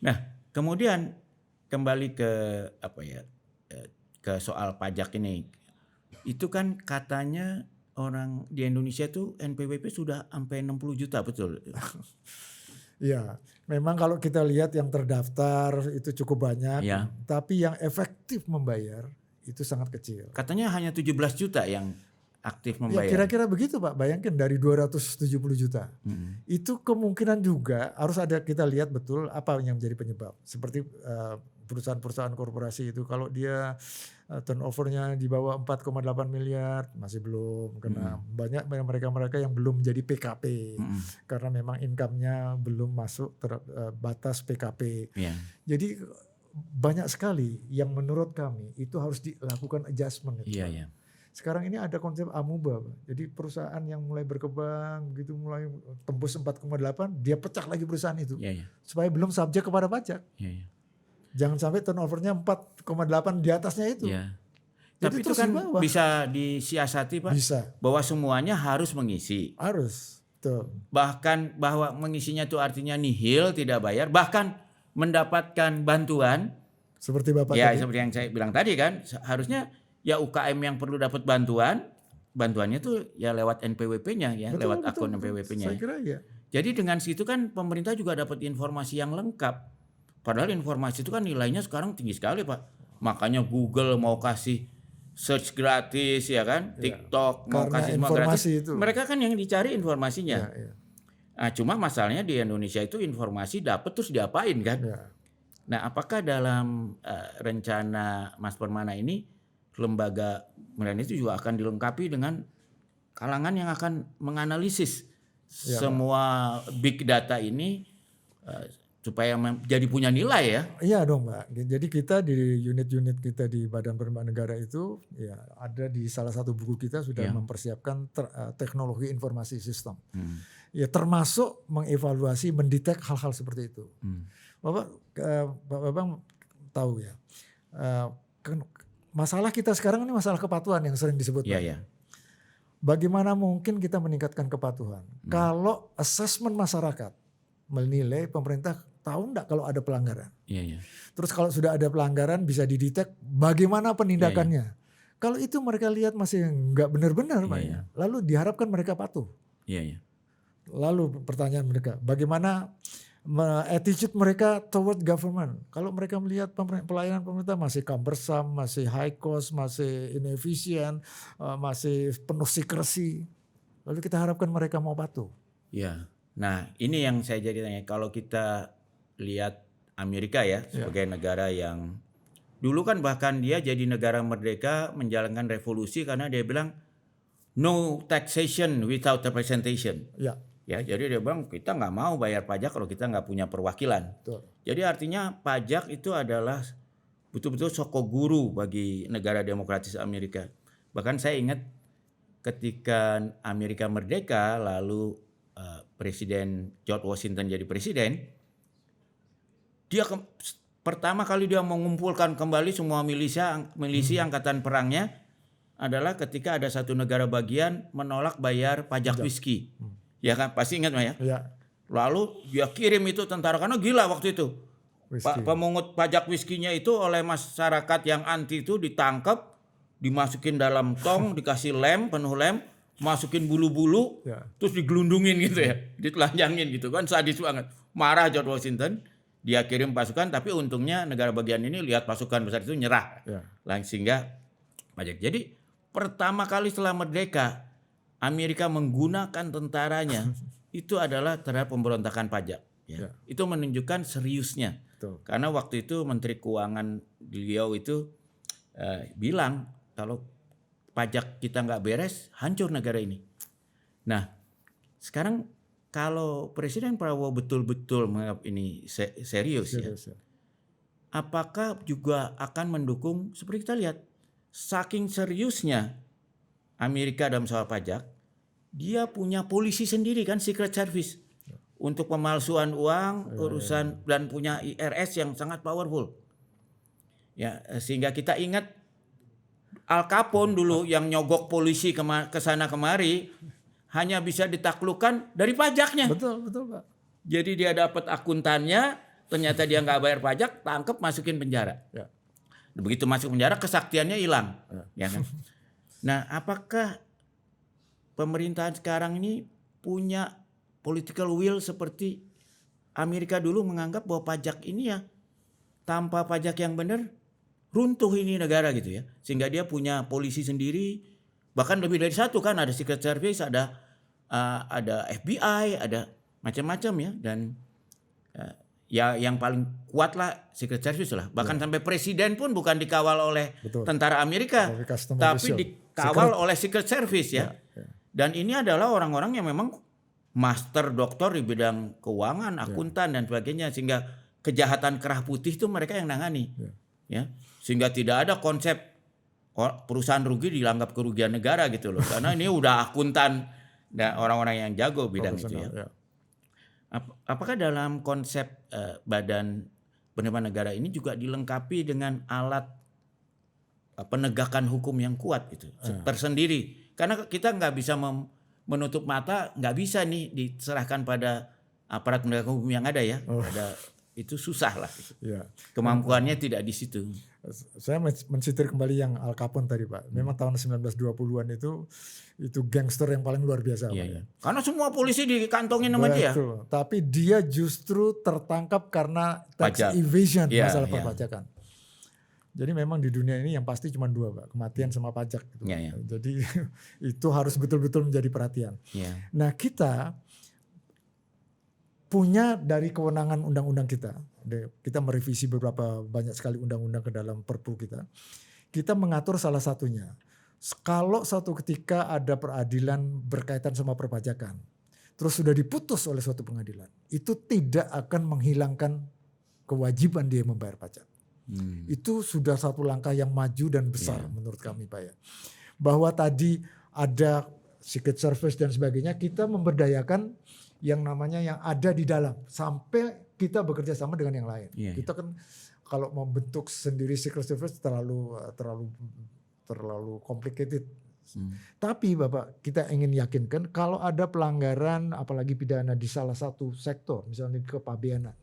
S2: Nah, kemudian kembali ke ke soal pajak ini. Itu kan katanya orang di Indonesia tuh NPWP sudah sampai 60 juta, betul?
S1: Ya, memang kalau kita lihat yang terdaftar itu cukup banyak,
S2: Ya.
S1: tapi yang efektif membayar itu sangat kecil.
S2: Katanya hanya 17 juta yang aktif
S1: Ya
S2: membayar.
S1: kira-kira begitu Pak, bayangkan dari 270 juta. Itu kemungkinan juga harus ada kita lihat betul apa yang menjadi penyebab. Seperti perusahaan-perusahaan korporasi itu kalau dia turnovernya di bawah 4,8 miliar masih belum. Karena banyak mereka-mereka yang belum menjadi PKP. Karena memang income-nya belum masuk batas PKP.
S2: Ya.
S1: Jadi banyak sekali yang menurut kami itu harus dilakukan adjustment.
S2: Iya, iya.
S1: Sekarang ini ada konsep amuba, Pak. Jadi perusahaan yang mulai berkembang gitu mulai tembus 4,8, dia pecah lagi perusahaan itu.
S2: Iya, iya.
S1: Supaya belum subjek kepada pajak.
S2: Iya, iya.
S1: Jangan sampai turnovernya 4,8 di atasnya itu.
S2: Iya.
S1: Jadi
S2: Tapi itu
S1: terus
S2: kan
S1: di bawah.
S2: bisa disiasati, Pak.
S1: Bisa,
S2: Bahwa semuanya harus mengisi.
S1: harus. Tuh.
S2: Bahkan bahwa mengisinya itu artinya nihil, tidak bayar, bahkan mendapatkan bantuan.
S1: Seperti Bapak
S2: Ya,
S1: tadi.
S2: seperti yang saya bilang tadi kan, harusnya ya UKM yang perlu dapat bantuannya tuh ya lewat NPWP-nya ya,
S1: Betul,
S2: lewat
S1: betul,
S2: akun
S1: betul.
S2: NPWP-nya.
S1: Saya kira ya.
S2: Jadi dengan situ kan pemerintah juga dapat informasi yang lengkap. Padahal informasi itu kan nilainya sekarang tinggi sekali, Pak. Makanya Google mau kasih search gratis ya kan, TikTok mau
S1: Karena
S2: kasih semua gratis.
S1: informasi itu.
S2: Mereka kan yang dicari informasinya.
S1: Ya, ya.
S2: Nah, cuma masalahnya di Indonesia itu informasi dapat terus diapain kan?
S1: Ya.
S2: Nah, apakah dalam rencana Mas Permana ini lembaga kemudian itu juga akan dilengkapi dengan kalangan yang akan menganalisis semua big data ini supaya jadi punya nilai ya?
S1: Iya dong Mbak. Jadi kita di unit-unit kita di Badan Perlindungan Negara itu ya ada di salah satu buku kita sudah mempersiapkan teknologi informasi sistem. Ya termasuk mengevaluasi, mendetek hal-hal seperti itu. Bapak tahu ya. Masalah kita sekarang ini masalah kepatuhan yang sering disebut.
S2: Iya, iya.
S1: Bagaimana mungkin kita meningkatkan kepatuhan? Kalau assessment masyarakat menilai pemerintah tahu enggak kalau ada pelanggaran.
S2: Iya, iya.
S1: Terus kalau sudah ada pelanggaran bisa didetek bagaimana penindakannya. Kalau itu mereka lihat masih enggak benar-benar, lalu diharapkan mereka patuh.
S2: Iya, iya.
S1: Lalu pertanyaan mereka, bagaimana attitude mereka toward government? Kalau mereka melihat pelayanan pemerintah masih cumbersome, masih high cost, masih inefisien, masih penuh secrecy, lalu kita harapkan mereka mau patuh.
S2: Ya, nah ini yang saya jadi tanya. Kalau kita lihat Amerika ya sebagai negara yang dulu kan bahkan dia jadi negara merdeka menjalankan revolusi karena dia bilang no taxation without representation. Ya, jadi dia bilang kita nggak mau bayar pajak kalau kita nggak punya perwakilan.
S1: Betul.
S2: Jadi artinya pajak itu adalah betul-betul sokoguru bagi negara demokratis Amerika. Bahkan saya ingat ketika Amerika merdeka lalu Presiden George Washington jadi presiden, dia pertama kali dia mengumpulkan kembali semua milisi angkatan perangnya adalah ketika ada satu negara bagian menolak bayar pajak whisky. Ya kan, pasti ingat ya?
S1: Ya.
S2: Lalu dia kirim itu tentara karena gila waktu itu. Pemungut pajak whisky-nya itu oleh masyarakat yang anti itu ditangkap, dimasukin dalam tong, dikasih penuh lem, masukin bulu-bulu, terus digelundungin gitu ya, ditelanjangin gitu kan, sadis banget. Marah George Washington, dia kirim pasukan, tapi untungnya negara bagian ini lihat pasukan besar itu nyerah, sehingga pajak. Jadi pertama kali setelah merdeka Amerika menggunakan tentaranya itu adalah terhadap pemberontakan pajak. Ya. Itu menunjukkan seriusnya.
S1: Betul.
S2: Karena waktu itu Menteri Keuangan beliau itu bilang kalau pajak kita nggak beres, hancur negara ini. Nah, sekarang kalau Presiden Prabowo betul-betul menganggap ini serius ya, apakah juga akan mendukung seperti kita lihat, saking seriusnya Amerika dalam soal pajak, dia punya polisi sendiri kan, Secret Service untuk pemalsuan uang, urusan dan punya IRS yang sangat powerful. Ya, sehingga kita ingat Al Capone dulu yang nyogok polisi ke sana kemari hanya bisa ditaklukkan dari pajaknya.
S1: Betul, betul Pak.
S2: Jadi dia dapat akuntannya, ternyata dia nggak bayar pajak, tangkep masukin penjara. Begitu masuk penjara kesaktiannya hilang. Ya kan? Nah, apakah pemerintahan sekarang ini punya political will seperti Amerika dulu menganggap bahwa pajak ini ya tanpa pajak yang benar runtuh ini negara gitu ya. Sehingga dia punya polisi sendiri, bahkan lebih dari satu kan, ada Secret Service, ada FBI, ada macam-macam ya, dan ya yang paling kuat lah Secret Service lah. Bahkan sampai presiden pun bukan dikawal oleh tentara Amerika, tapi dikawal oleh Secret Service ya. Dan ini adalah orang-orang yang memang master doktor di bidang keuangan, akuntan dan sebagainya, sehingga kejahatan kerah putih itu mereka yang nangani. Ya. Sehingga tidak ada konsep perusahaan rugi dianggap kerugian negara gitu loh. Karena ini udah akuntan dan orang-orang yang jago bidang itu ya. Apakah dalam konsep badan penerimaan negara ini juga dilengkapi dengan alat penegakan hukum yang kuat gitu, tersendiri? Karena kita nggak bisa menutup mata, nggak bisa nih diserahkan pada aparat penegak hukum yang ada ya. Itu susah lah. Kemampuannya tidak di situ.
S1: Saya mensitir kembali yang Al Capone tadi Pak. Memang tahun 1920-an itu gangster yang paling luar biasa.
S2: Iya. Karena semua polisi dikantongin sama dia.
S1: Tapi dia justru tertangkap karena tax evasion, masalah perpajakan. Jadi memang di dunia ini yang pasti cuma dua Pak, kematian sama pajak. Gitu. Jadi itu harus betul-betul menjadi perhatian. Nah kita punya dari kewenangan undang-undang kita merevisi banyak sekali undang-undang ke dalam Perpu kita mengatur salah satunya. Kalau suatu ketika ada peradilan berkaitan sama perpajakan, terus sudah diputus oleh suatu pengadilan, itu tidak akan menghilangkan kewajiban dia membayar pajak. Itu sudah satu langkah yang maju dan besar menurut kami Pak ya. Bahwa tadi ada Secret Service dan sebagainya, kita memberdayakan yang namanya yang ada di dalam sampai kita bekerja sama dengan yang lain. Kita kan kalau membentuk sendiri Secret Service terlalu complicated. Tapi Bapak, kita ingin yakinkan kalau ada pelanggaran apalagi pidana di salah satu sektor, misalnya di kepabeanan,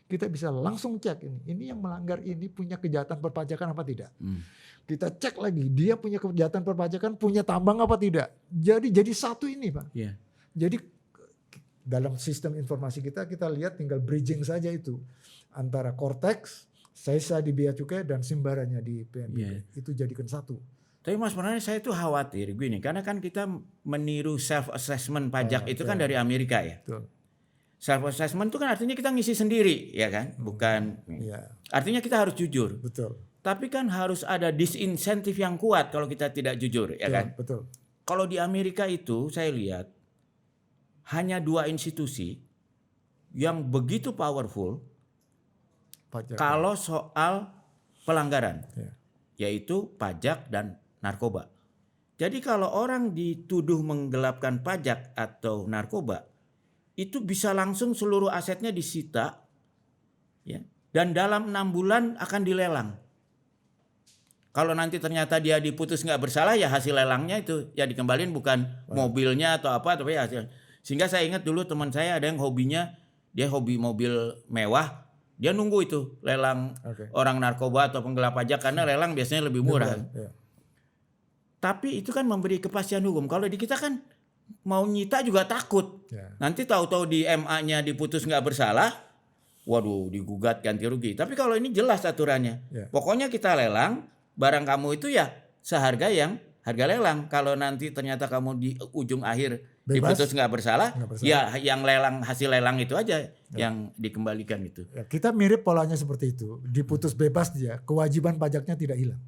S1: kita bisa langsung cek ini yang melanggar ini punya kejahatan perpajakan apa tidak. Kita cek lagi dia punya kejahatan perpajakan, punya tambang apa tidak. Jadi satu ini Pak. Jadi dalam sistem informasi kita lihat tinggal bridging saja itu antara Cortex, Sesa di Bea Cukai dan Simbaranya di PNBP. Itu jadikan satu.
S2: Tapi Mas sebenarnya saya tuh khawatir gini, karena kan kita meniru self assessment pajak itu kan dari Amerika ya. Self assessment itu kan artinya kita ngisi sendiri ya kan, bukan. Artinya kita harus jujur. Tapi kan harus ada disinsentif yang kuat kalau kita tidak jujur ya kan. Kalau di Amerika itu saya lihat hanya 2 institusi yang begitu powerful kalau soal pelanggaran, yaitu pajak dan narkoba. Jadi kalau orang dituduh menggelapkan pajak atau narkoba, itu bisa langsung seluruh asetnya disita, ya, dan dalam 6 bulan akan dilelang. Kalau nanti ternyata dia diputus nggak bersalah, ya hasil lelangnya itu ya dikembalin, bukan mobilnya atau apa, tapi hasil. Sehingga saya ingat dulu teman saya ada yang hobinya, dia hobi mobil mewah, dia nunggu itu lelang orang narkoba atau penggelap pajak karena lelang biasanya lebih murah. Tapi itu kan memberi kepastian hukum. Kalau di kita kan mau nyita juga takut. Nanti tahu-tahu di MA-nya diputus nggak bersalah, waduh digugat ganti rugi. Tapi kalau ini jelas aturannya. Pokoknya kita lelang, barang kamu itu ya seharga yang harga lelang. Kalau nanti ternyata kamu di ujung akhir diputus nggak bersalah, ya yang lelang hasil lelang itu aja yang dikembalikan itu.
S1: Kita mirip polanya seperti itu. Diputus bebas dia, kewajiban pajaknya tidak hilang.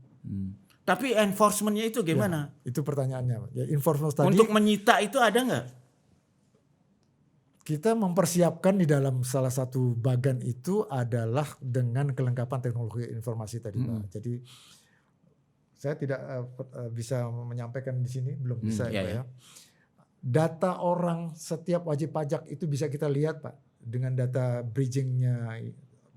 S2: Tapi enforcementnya itu gimana?
S1: Itu pertanyaannya. Ya, enforcement tadi.
S2: Untuk menyita itu ada nggak?
S1: Kita mempersiapkan di dalam salah satu bagan itu adalah dengan kelengkapan teknologi informasi tadi Pak. Jadi saya tidak bisa menyampaikan di sini, belum bisa ya. Data orang setiap wajib pajak itu bisa kita lihat Pak, dengan data bridgingnya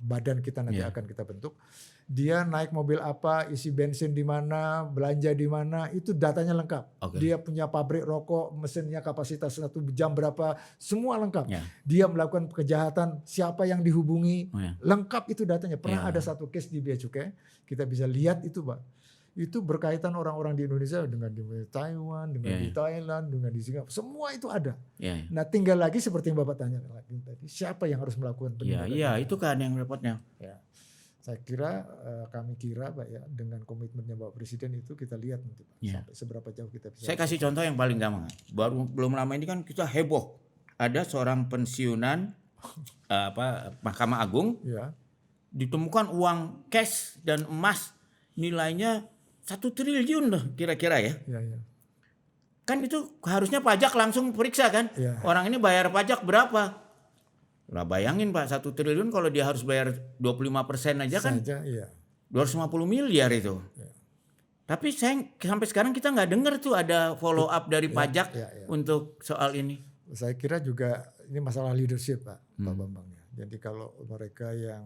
S1: badan kita nanti akan kita bentuk. Dia naik mobil apa, isi bensin di mana, belanja di mana, itu datanya lengkap. Dia punya pabrik rokok, mesinnya kapasitas 1 jam berapa, semua lengkap. Dia melakukan kejahatan, siapa yang dihubungi, lengkap itu datanya. Pernah ada satu case di Bea Cukai, kita bisa lihat itu Pak. itu berkaitan orang-orang di Indonesia dengan di Taiwan, dengan di Thailand, dengan di Singapura, semua itu ada. Nah tinggal lagi seperti yang Bapak tanya tadi, siapa yang harus melakukan penindakan?
S2: Iya, itu kan yang repotnya.
S1: Ya. Saya kira kami kira Pak ya dengan komitmennya Bapak Presiden itu kita lihat nanti Pak, sampai seberapa jauh kita bisa.
S2: Saya kasih contoh yang paling gampang. Belum lama ini kan kita heboh. Ada seorang pensiunan Mahkamah Agung ditemukan uang cash dan emas nilainya 1 triliun loh kira-kira ya. Kan itu harusnya pajak langsung periksa kan. Orang ini bayar pajak berapa? Lah bayangin Pak 1 triliun kalau dia harus bayar 25% aja kan. 250 miliar itu. Tapi sampai sekarang kita nggak dengar tuh ada follow up dari pajak untuk soal ini.
S1: Saya kira juga ini masalah leadership Pak Bambang ya. Jadi kalau mereka yang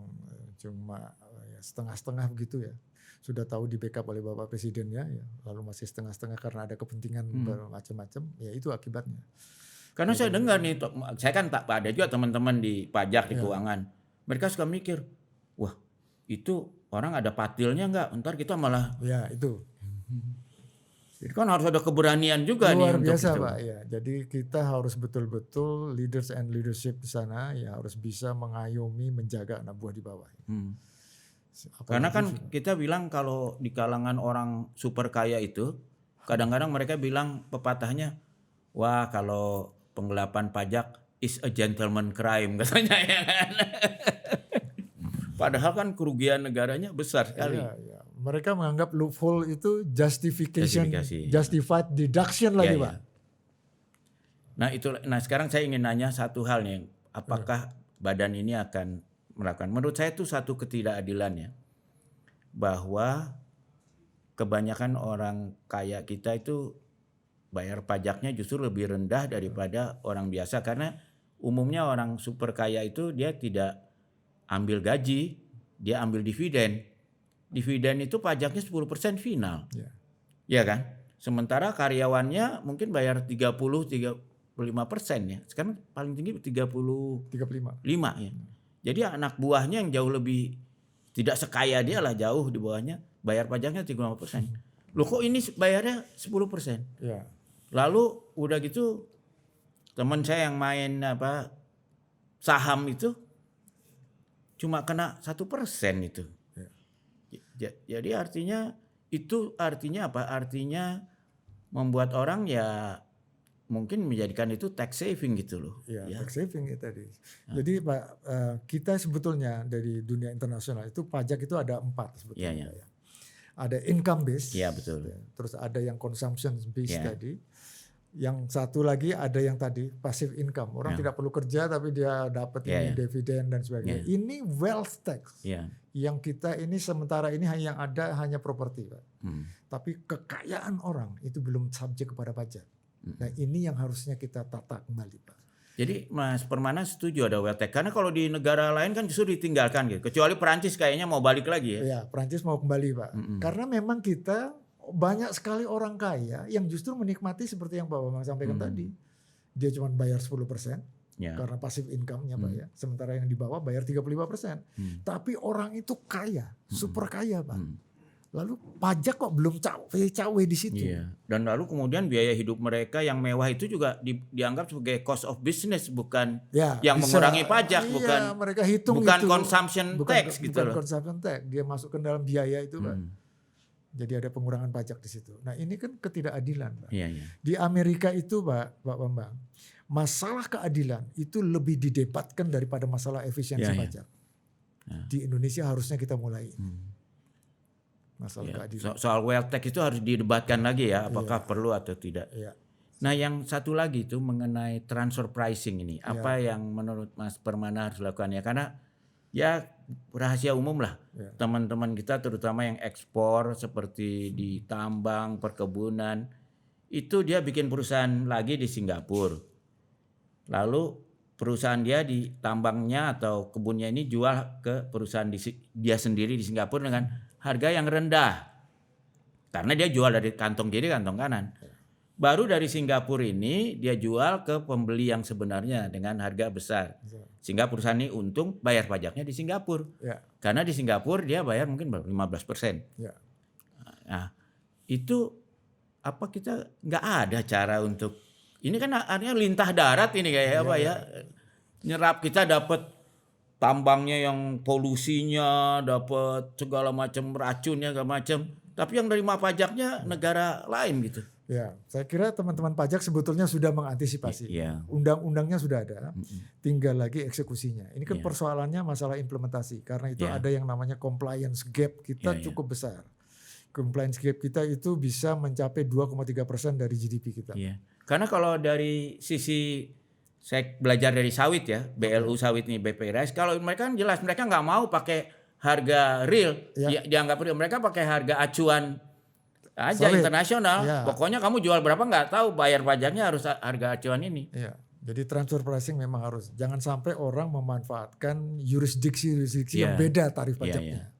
S1: cuma setengah-setengah begitu ya, sudah tahu di backup oleh Bapak Presidennya ya, lalu masih setengah-setengah karena ada kepentingan macam-macam, ya itu akibatnya.
S2: Karena saya dengar nih, saya kan tak ada juga teman-teman di pajak, di keuangan. Mereka suka mikir, wah itu orang ada patilnya nggak? Ntar kita malah.
S1: Ya itu.
S2: Jadi kan harus ada keberanian juga
S1: luar
S2: nih.
S1: Luar biasa Pak ya. Jadi kita harus betul-betul leaders and leadership di sana ya harus bisa mengayomi, menjaga anak buah di bawah.
S2: Karena kan kita bilang kalau di kalangan orang super kaya itu, kadang-kadang mereka bilang pepatahnya, wah kalau penggelapan pajak is a gentleman crime katanya ya kan. Padahal kan kerugian negaranya besar sekali.
S1: Iya. Mereka menganggap loophole itu justified deduction lagi Pak.
S2: Nah sekarang saya ingin nanya satu hal nih, apakah badan ini akan melakukan? Menurut saya itu satu ketidakadilan ya, bahwa kebanyakan orang kaya kita itu bayar pajaknya justru lebih rendah daripada orang biasa, karena umumnya orang super kaya itu dia tidak ambil gaji, dia ambil dividen. Dividen itu pajaknya 10% final. Ya kan? Sementara karyawannya mungkin bayar 35% ya. Sekarang paling tinggi 35 ya. Jadi anak buahnya yang jauh lebih tidak sekaya dia lah, jauh di bawahnya, bayar pajaknya 35%. Loh kok ini bayarnya 10%?
S1: Ya.
S2: Lalu udah gitu teman saya yang main saham itu cuma kena 1% itu. Jadi artinya apa? Artinya membuat orang ya mungkin menjadikan itu tax saving gitu loh.
S1: Ya. Tax saving itu tadi. Jadi Pak, kita sebetulnya dari dunia internasional itu pajak itu ada 4 sebetulnya. Ya. Ada income based.
S2: Iya betul.
S1: Terus ada yang consumption based tadi. Yang satu lagi ada yang tadi passive income. Orang tidak perlu kerja tapi dia dapat dividen dan sebagainya. Ini wealth tax. Yang kita ini sementara ini yang ada hanya properti Pak. Tapi kekayaan orang itu belum subjek kepada pajak. Nah ini yang harusnya kita tata kembali Pak.
S2: Jadi Mas Permana setuju ada wealth tax. Karena kalau di negara lain kan justru ditinggalkan gitu. Kecuali Perancis kayaknya mau balik lagi ya.
S1: Iya, Perancis mau kembali Pak. Karena memang kita banyak sekali orang kaya yang justru menikmati seperti yang Pak Bambang sampaikan tadi. Dia cuma bayar 10% karena passive income-nya Pak ya. Sementara yang di bawah bayar 35%. Tapi orang itu kaya, super kaya Pak. Lalu pajak kok belum cawe di situ.
S2: Iya. Dan lalu kemudian biaya hidup mereka yang mewah itu juga dianggap sebagai cost of business, bukan yang mengurangi pajak,
S1: mereka hitung
S2: bukan
S1: itu.
S2: consumption tax gitu loh.
S1: Bukan consumption tax, dia masukkan dalam biaya itu Pak. Jadi ada pengurangan pajak di situ. Nah ini kan ketidakadilan Pak. Di Amerika itu Pak Bambang, masalah keadilan itu lebih didebatkan daripada masalah efisiensi pajak. Di Indonesia harusnya kita mulai. Masalah keadilan.
S2: Soal wealth tax itu harus didebatkan lagi ya, apakah perlu atau tidak. Nah yang satu lagi itu mengenai transfer pricing ini, apa yang menurut Mas Permana harus dilakukan ya? Karena ya rahasia umum lah, teman-teman kita terutama yang ekspor seperti di tambang, perkebunan, itu dia bikin perusahaan lagi di Singapura. Lalu perusahaan dia di tambangnya atau kebunnya ini jual ke perusahaan dia sendiri di Singapura dengan harga yang rendah. Karena dia jual dari kantong kiri kantong kanan. Baru dari Singapura ini dia jual ke pembeli yang sebenarnya dengan harga besar. Sehingga perusahaan ini untung, bayar pajaknya di Singapura. Karena di Singapura dia bayar mungkin 15%. Nah, itu apa kita nggak ada cara untuk ini kan artinya lintah darat ini kayak apa ya? Nyerap kita dapat tambangnya yang polusinya, dapat segala macam racunnya segala macam. Tapi yang nerima pajaknya negara lain gitu.
S1: Ya, saya kira teman-teman pajak sebetulnya sudah mengantisipasi. Undang-undangnya sudah ada, tinggal lagi eksekusinya. Ini kan persoalannya masalah implementasi. Karena itu ada yang namanya compliance gap kita cukup besar. Compliance gap kita itu bisa mencapai 2,3% dari GDP kita.
S2: Karena kalau dari sisi saya belajar dari sawit ya, BLU sawit nih BPRS, kalau mereka kan jelas mereka nggak mau pakai harga real, dianggap real. Mereka pakai harga acuan aja internasional. Pokoknya kamu jual berapa nggak tahu, bayar pajaknya harus harga acuan ini.
S1: Jadi transfer pricing memang harus. Jangan sampai orang memanfaatkan yurisdiksi yang beda tarif pajaknya.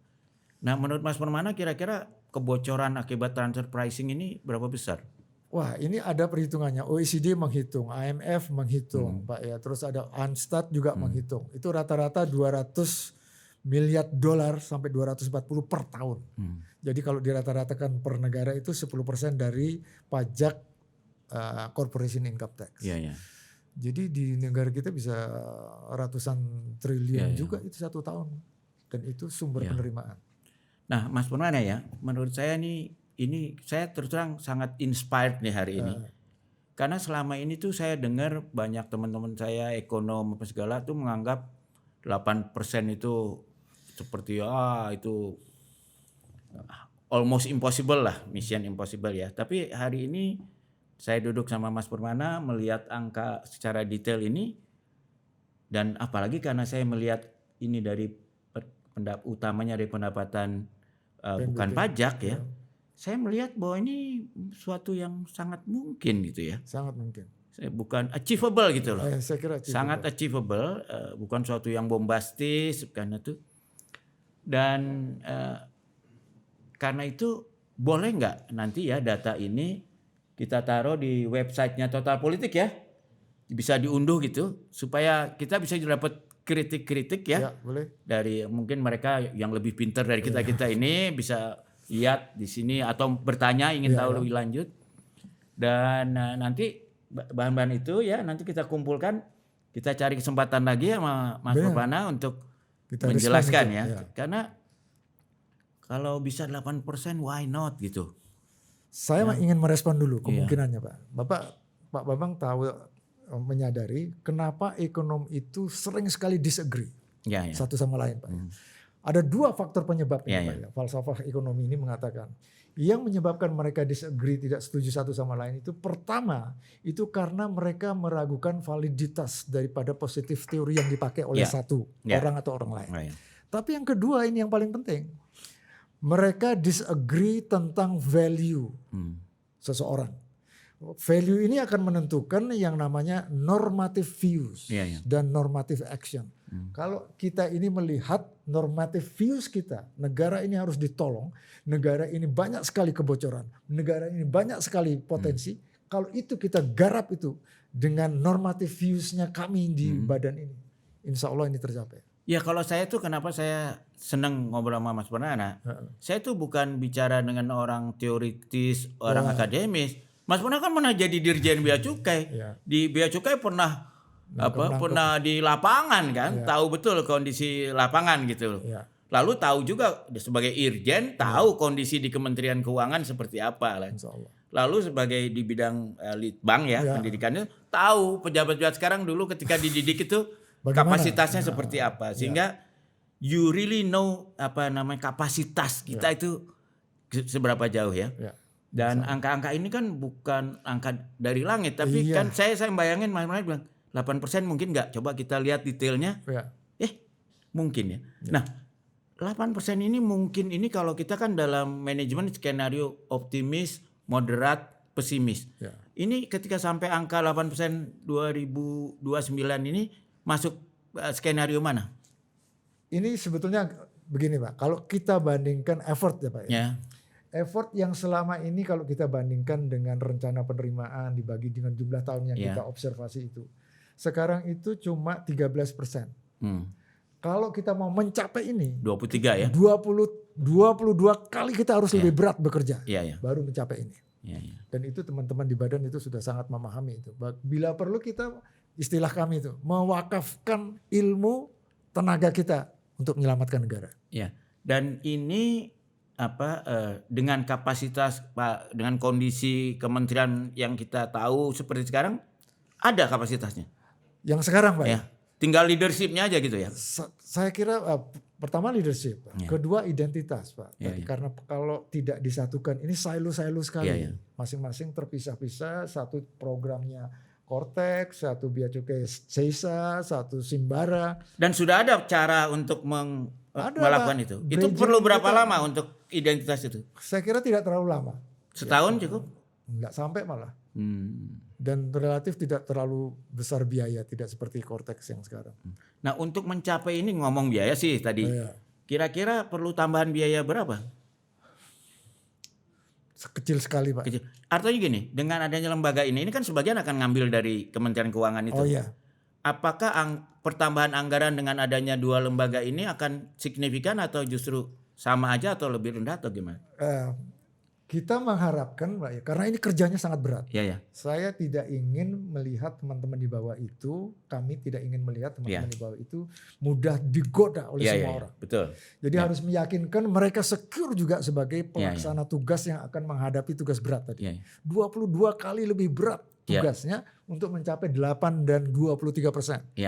S2: Nah, menurut Mas Permana kira-kira kebocoran akibat transfer pricing ini berapa besar?
S1: Wah, ini ada perhitungannya. OECD menghitung, IMF menghitung, Pak ya. Terus ada Anstat juga menghitung. Itu rata-rata 200 miliar dolar sampai 240 per tahun. Jadi kalau dirata-ratakan per negara itu 10% dari pajak corporation income tax. Jadi di negara kita bisa ratusan triliun juga itu 1 tahun. Dan itu sumber penerimaan.
S2: Nah, Mas Permana ya, menurut saya nih ini saya terus terang sangat inspired nih hari ini. Karena selama ini tuh saya dengar banyak teman-teman saya ekonom apa segala tuh menganggap 8% itu seperti itu almost impossible lah, mission impossible ya. Tapi hari ini saya duduk sama Mas Permana melihat angka secara detail ini, dan apalagi karena saya melihat ini dari utamanya dari pendapatan bukan pajak ya. Saya melihat bahwa ini suatu yang sangat mungkin gitu ya.
S1: Sangat mungkin.
S2: Bukan achievable gitu loh.
S1: Saya kira achievable.
S2: Sangat achievable, bukan suatu yang bombastis karena itu. Dan karena itu boleh nggak nanti ya data ini kita taruh di websitenya Total Politik ya, bisa diunduh gitu supaya kita bisa dapat kritik-kritik ya,
S1: boleh.
S2: Dari mungkin mereka yang lebih pintar dari kita ini bisa lihat di sini atau bertanya ingin tahu lebih lanjut. Dan nanti bahan-bahan itu ya nanti kita kumpulkan, kita cari kesempatan lagi sama Mas Permana untuk kita menjelaskan ya. Karena kalau bisa 8% why not gitu.
S1: Saya ingin merespon dulu kemungkinannya Pak. Pak Bambang tahu menyadari kenapa ekonom itu sering sekali disagree satu sama lain Pak. Ada 2 faktor penyebabnya Pak ya. Falsafah ekonomi ini mengatakan yang menyebabkan mereka disagree, tidak setuju satu sama lain itu pertama itu karena mereka meragukan validitas daripada positif teori yang dipakai oleh satu orang atau orang lain. Tapi yang kedua ini yang paling penting. Mereka disagree tentang value seseorang. Value ini akan menentukan yang namanya normative views dan normative action. Kalau kita ini melihat normative views kita, negara ini harus ditolong, negara ini banyak sekali kebocoran, negara ini banyak sekali potensi. Kalau itu kita garap itu dengan normative views-nya kami di badan ini, insya Allah ini tercapai.
S2: Ya kalau saya tuh kenapa saya senang ngobrol sama Mas Permana, saya tuh bukan bicara dengan orang teoritis, orang akademis. Mas Permana kan pernah jadi dirjen Bea Cukai. Di Bea Cukai pernah pernah di lapangan kan, tahu betul kondisi lapangan gitu. Lalu tahu juga sebagai irjen tahu kondisi di Kementerian Keuangan seperti apa lah. Lalu sebagai di bidang litbang pendidikannya tahu pejabat-pejabat sekarang dulu ketika dididik itu bagaimana? Kapasitasnya seperti apa sehingga you really know apa namanya kapasitas kita itu seberapa jauh ya. Dan angka-angka ini kan bukan angka dari langit tapi kan saya bayangin Mas bilang 8% mungkin nggak, coba kita lihat detailnya. Mungkin ya. Nah 8% ini mungkin ini kalau kita kan dalam manajemen skenario optimis, moderat, pesimis. Ini ketika sampai angka 8% 2029 ini masuk skenario mana?
S1: Ini sebetulnya begini Pak, kalau kita bandingkan effort ya Pak ya. Effort yang selama ini kalau kita bandingkan dengan rencana penerimaan dibagi dengan jumlah tahun yang kita observasi itu. Sekarang itu cuma 13%. Kalau kita mau mencapai ini
S2: 23 ya.
S1: 23 22 kali kita harus lebih berat bekerja baru mencapai ini. Dan itu teman-teman di badan itu sudah sangat memahami itu. Bila perlu kita, istilah kami itu, mewakafkan ilmu tenaga kita untuk menyelamatkan negara.
S2: Ya. Dan ini dengan kapasitas Pak, dengan kondisi kementerian yang kita tahu seperti sekarang, ada kapasitasnya.
S1: Yang sekarang Pak.
S2: Ya. Tinggal leadershipnya aja gitu ya.
S1: Saya kira pertama leadership, kedua identitas Pak. Karena kalau tidak disatukan, ini silo-silo sekali. Masing-masing terpisah-pisah, satu programnya Cortex, satu Bea Cukai Seisa, satu Simbara.
S2: Dan sudah ada cara untuk melakukan itu. Itu perlu berapa lama untuk identitas itu?
S1: Saya kira tidak terlalu lama.
S2: Setahun cukup?
S1: Enggak sampai malah. Dan relatif tidak terlalu besar biaya, tidak seperti Cortex yang sekarang.
S2: Nah, untuk mencapai ini ngomong biaya sih tadi. Kira-kira perlu tambahan biaya berapa?
S1: Kecil sekali Pak.
S2: Kecil. Artinya gini, dengan adanya lembaga ini kan sebagian akan ngambil dari Kementerian Keuangan itu. Apakah pertambahan anggaran dengan adanya 2 lembaga ini akan signifikan atau justru sama aja atau lebih rendah atau gimana?
S1: Kita mengharapkan Pak ya, karena ini kerjanya sangat berat. Saya tidak ingin melihat teman-teman di bawah itu, kami tidak ingin melihat teman-teman di bawah itu mudah digoda oleh semua orang.
S2: Betul.
S1: Jadi harus meyakinkan mereka secure juga sebagai pelaksana tugas yang akan menghadapi tugas berat tadi. 22 kali lebih berat tugasnya untuk mencapai 8 dan 23%.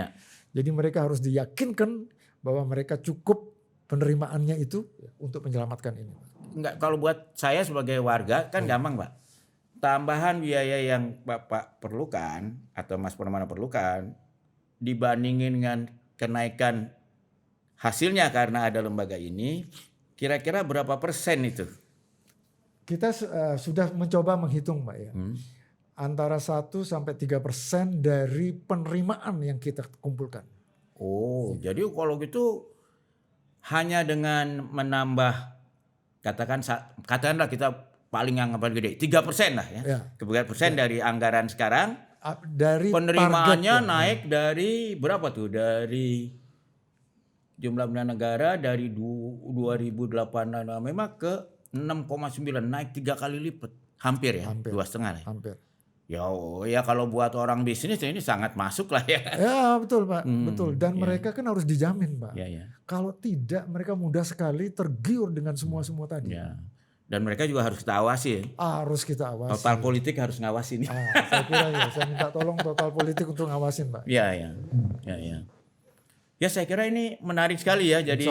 S1: Jadi mereka harus diyakinkan bahwa mereka cukup penerimaannya itu untuk menyelamatkan ini.
S2: Enggak, kalau buat saya sebagai warga kan gampang Pak. Tambahan biaya yang Bapak perlukan atau Mas Permana perlukan dibandingin dengan kenaikan hasilnya karena ada lembaga ini, kira-kira berapa persen itu?
S1: Kita sudah mencoba menghitung Pak ya. Antara 1-3% dari penerimaan yang kita kumpulkan.
S2: Jadi kalau gitu hanya dengan menambah katakanlah kita paling anggapan gede 3% lah ya. 3% dari anggaran sekarang.
S1: Dari
S2: penerimaannya naik dari berapa tuh? Dari jumlah penduduk negara dari 2008 memang ke 6,9, naik 3 kali lipat. Hampir ya, 2,5 ya.
S1: Hampir.
S2: Ya kalau buat orang bisnis ini sangat masuk lah ya.
S1: Ya betul Pak, betul. Dan mereka kan harus dijamin Pak. Kalau tidak mereka mudah sekali tergiur dengan semua tadi.
S2: Dan mereka juga harus kita awasi.
S1: Harus kita awasi.
S2: Total politik harus ngawasin.
S1: Saya kira saya minta tolong total politik untuk ngawasin Pak.
S2: Ya saya kira ini menarik sekali ya. Jadi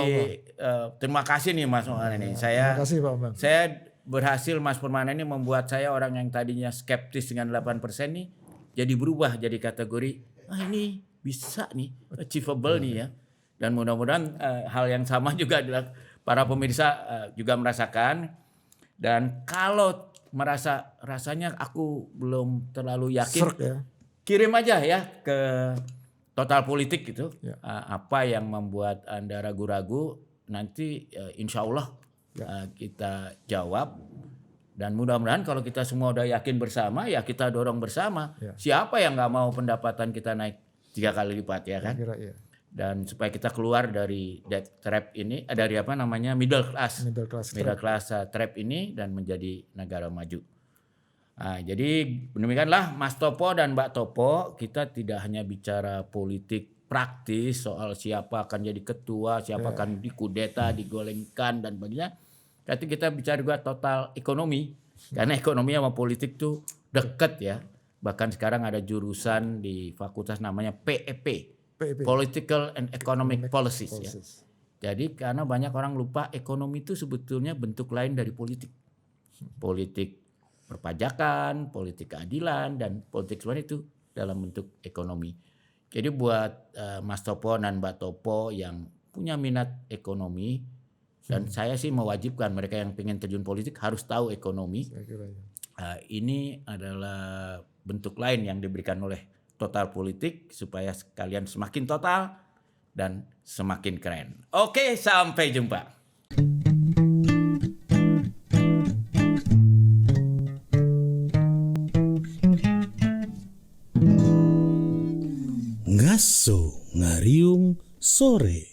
S2: terima kasih nih Mas Permana ini.
S1: Terima kasih Pak Bang.
S2: Saya berhasil Mas Permana ini membuat saya orang yang tadinya skeptis dengan 8% nih jadi berubah jadi kategori ini bisa nih, achievable nih ya. Dan mudah-mudahan hal yang sama juga para pemirsa juga merasakan. Dan kalau rasanya aku belum terlalu yakin, kirim aja ya ke Total Politik gitu. Apa yang membuat Anda ragu-ragu, nanti insya Allah kita jawab. Dan mudah-mudahan kalau kita semua udah yakin bersama, ya kita dorong bersama. Siapa yang nggak mau pendapatan kita naik 3 kali lipat ya kan? Dan supaya kita keluar dari debt trap ini, dari apa namanya middle class trap ini dan menjadi negara maju. Jadi demikianlah Mas Topo dan Mbak Topo, kita tidak hanya bicara politik praktis soal siapa akan jadi ketua, siapa akan dikudeta, digolengkan dan sebagainya. Tapi kita bicara juga total ekonomi, karena ekonomi sama politik tuh dekat ya. Bahkan sekarang ada jurusan di fakultas namanya PEP. Political and Economic Policies. Ya. Jadi karena banyak orang lupa ekonomi itu sebetulnya bentuk lain dari politik. Politik perpajakan, politik keadilan, dan politik luar itu dalam bentuk ekonomi. Jadi buat Mas Topo dan Mbak Topo yang punya minat ekonomi, dan saya sih mewajibkan mereka yang pengen terjun politik harus tahu ekonomi. Ini adalah bentuk lain yang diberikan oleh Total Politik supaya kalian semakin total dan semakin keren. Oke, sampai jumpa.
S3: Ngaso ngariung sore.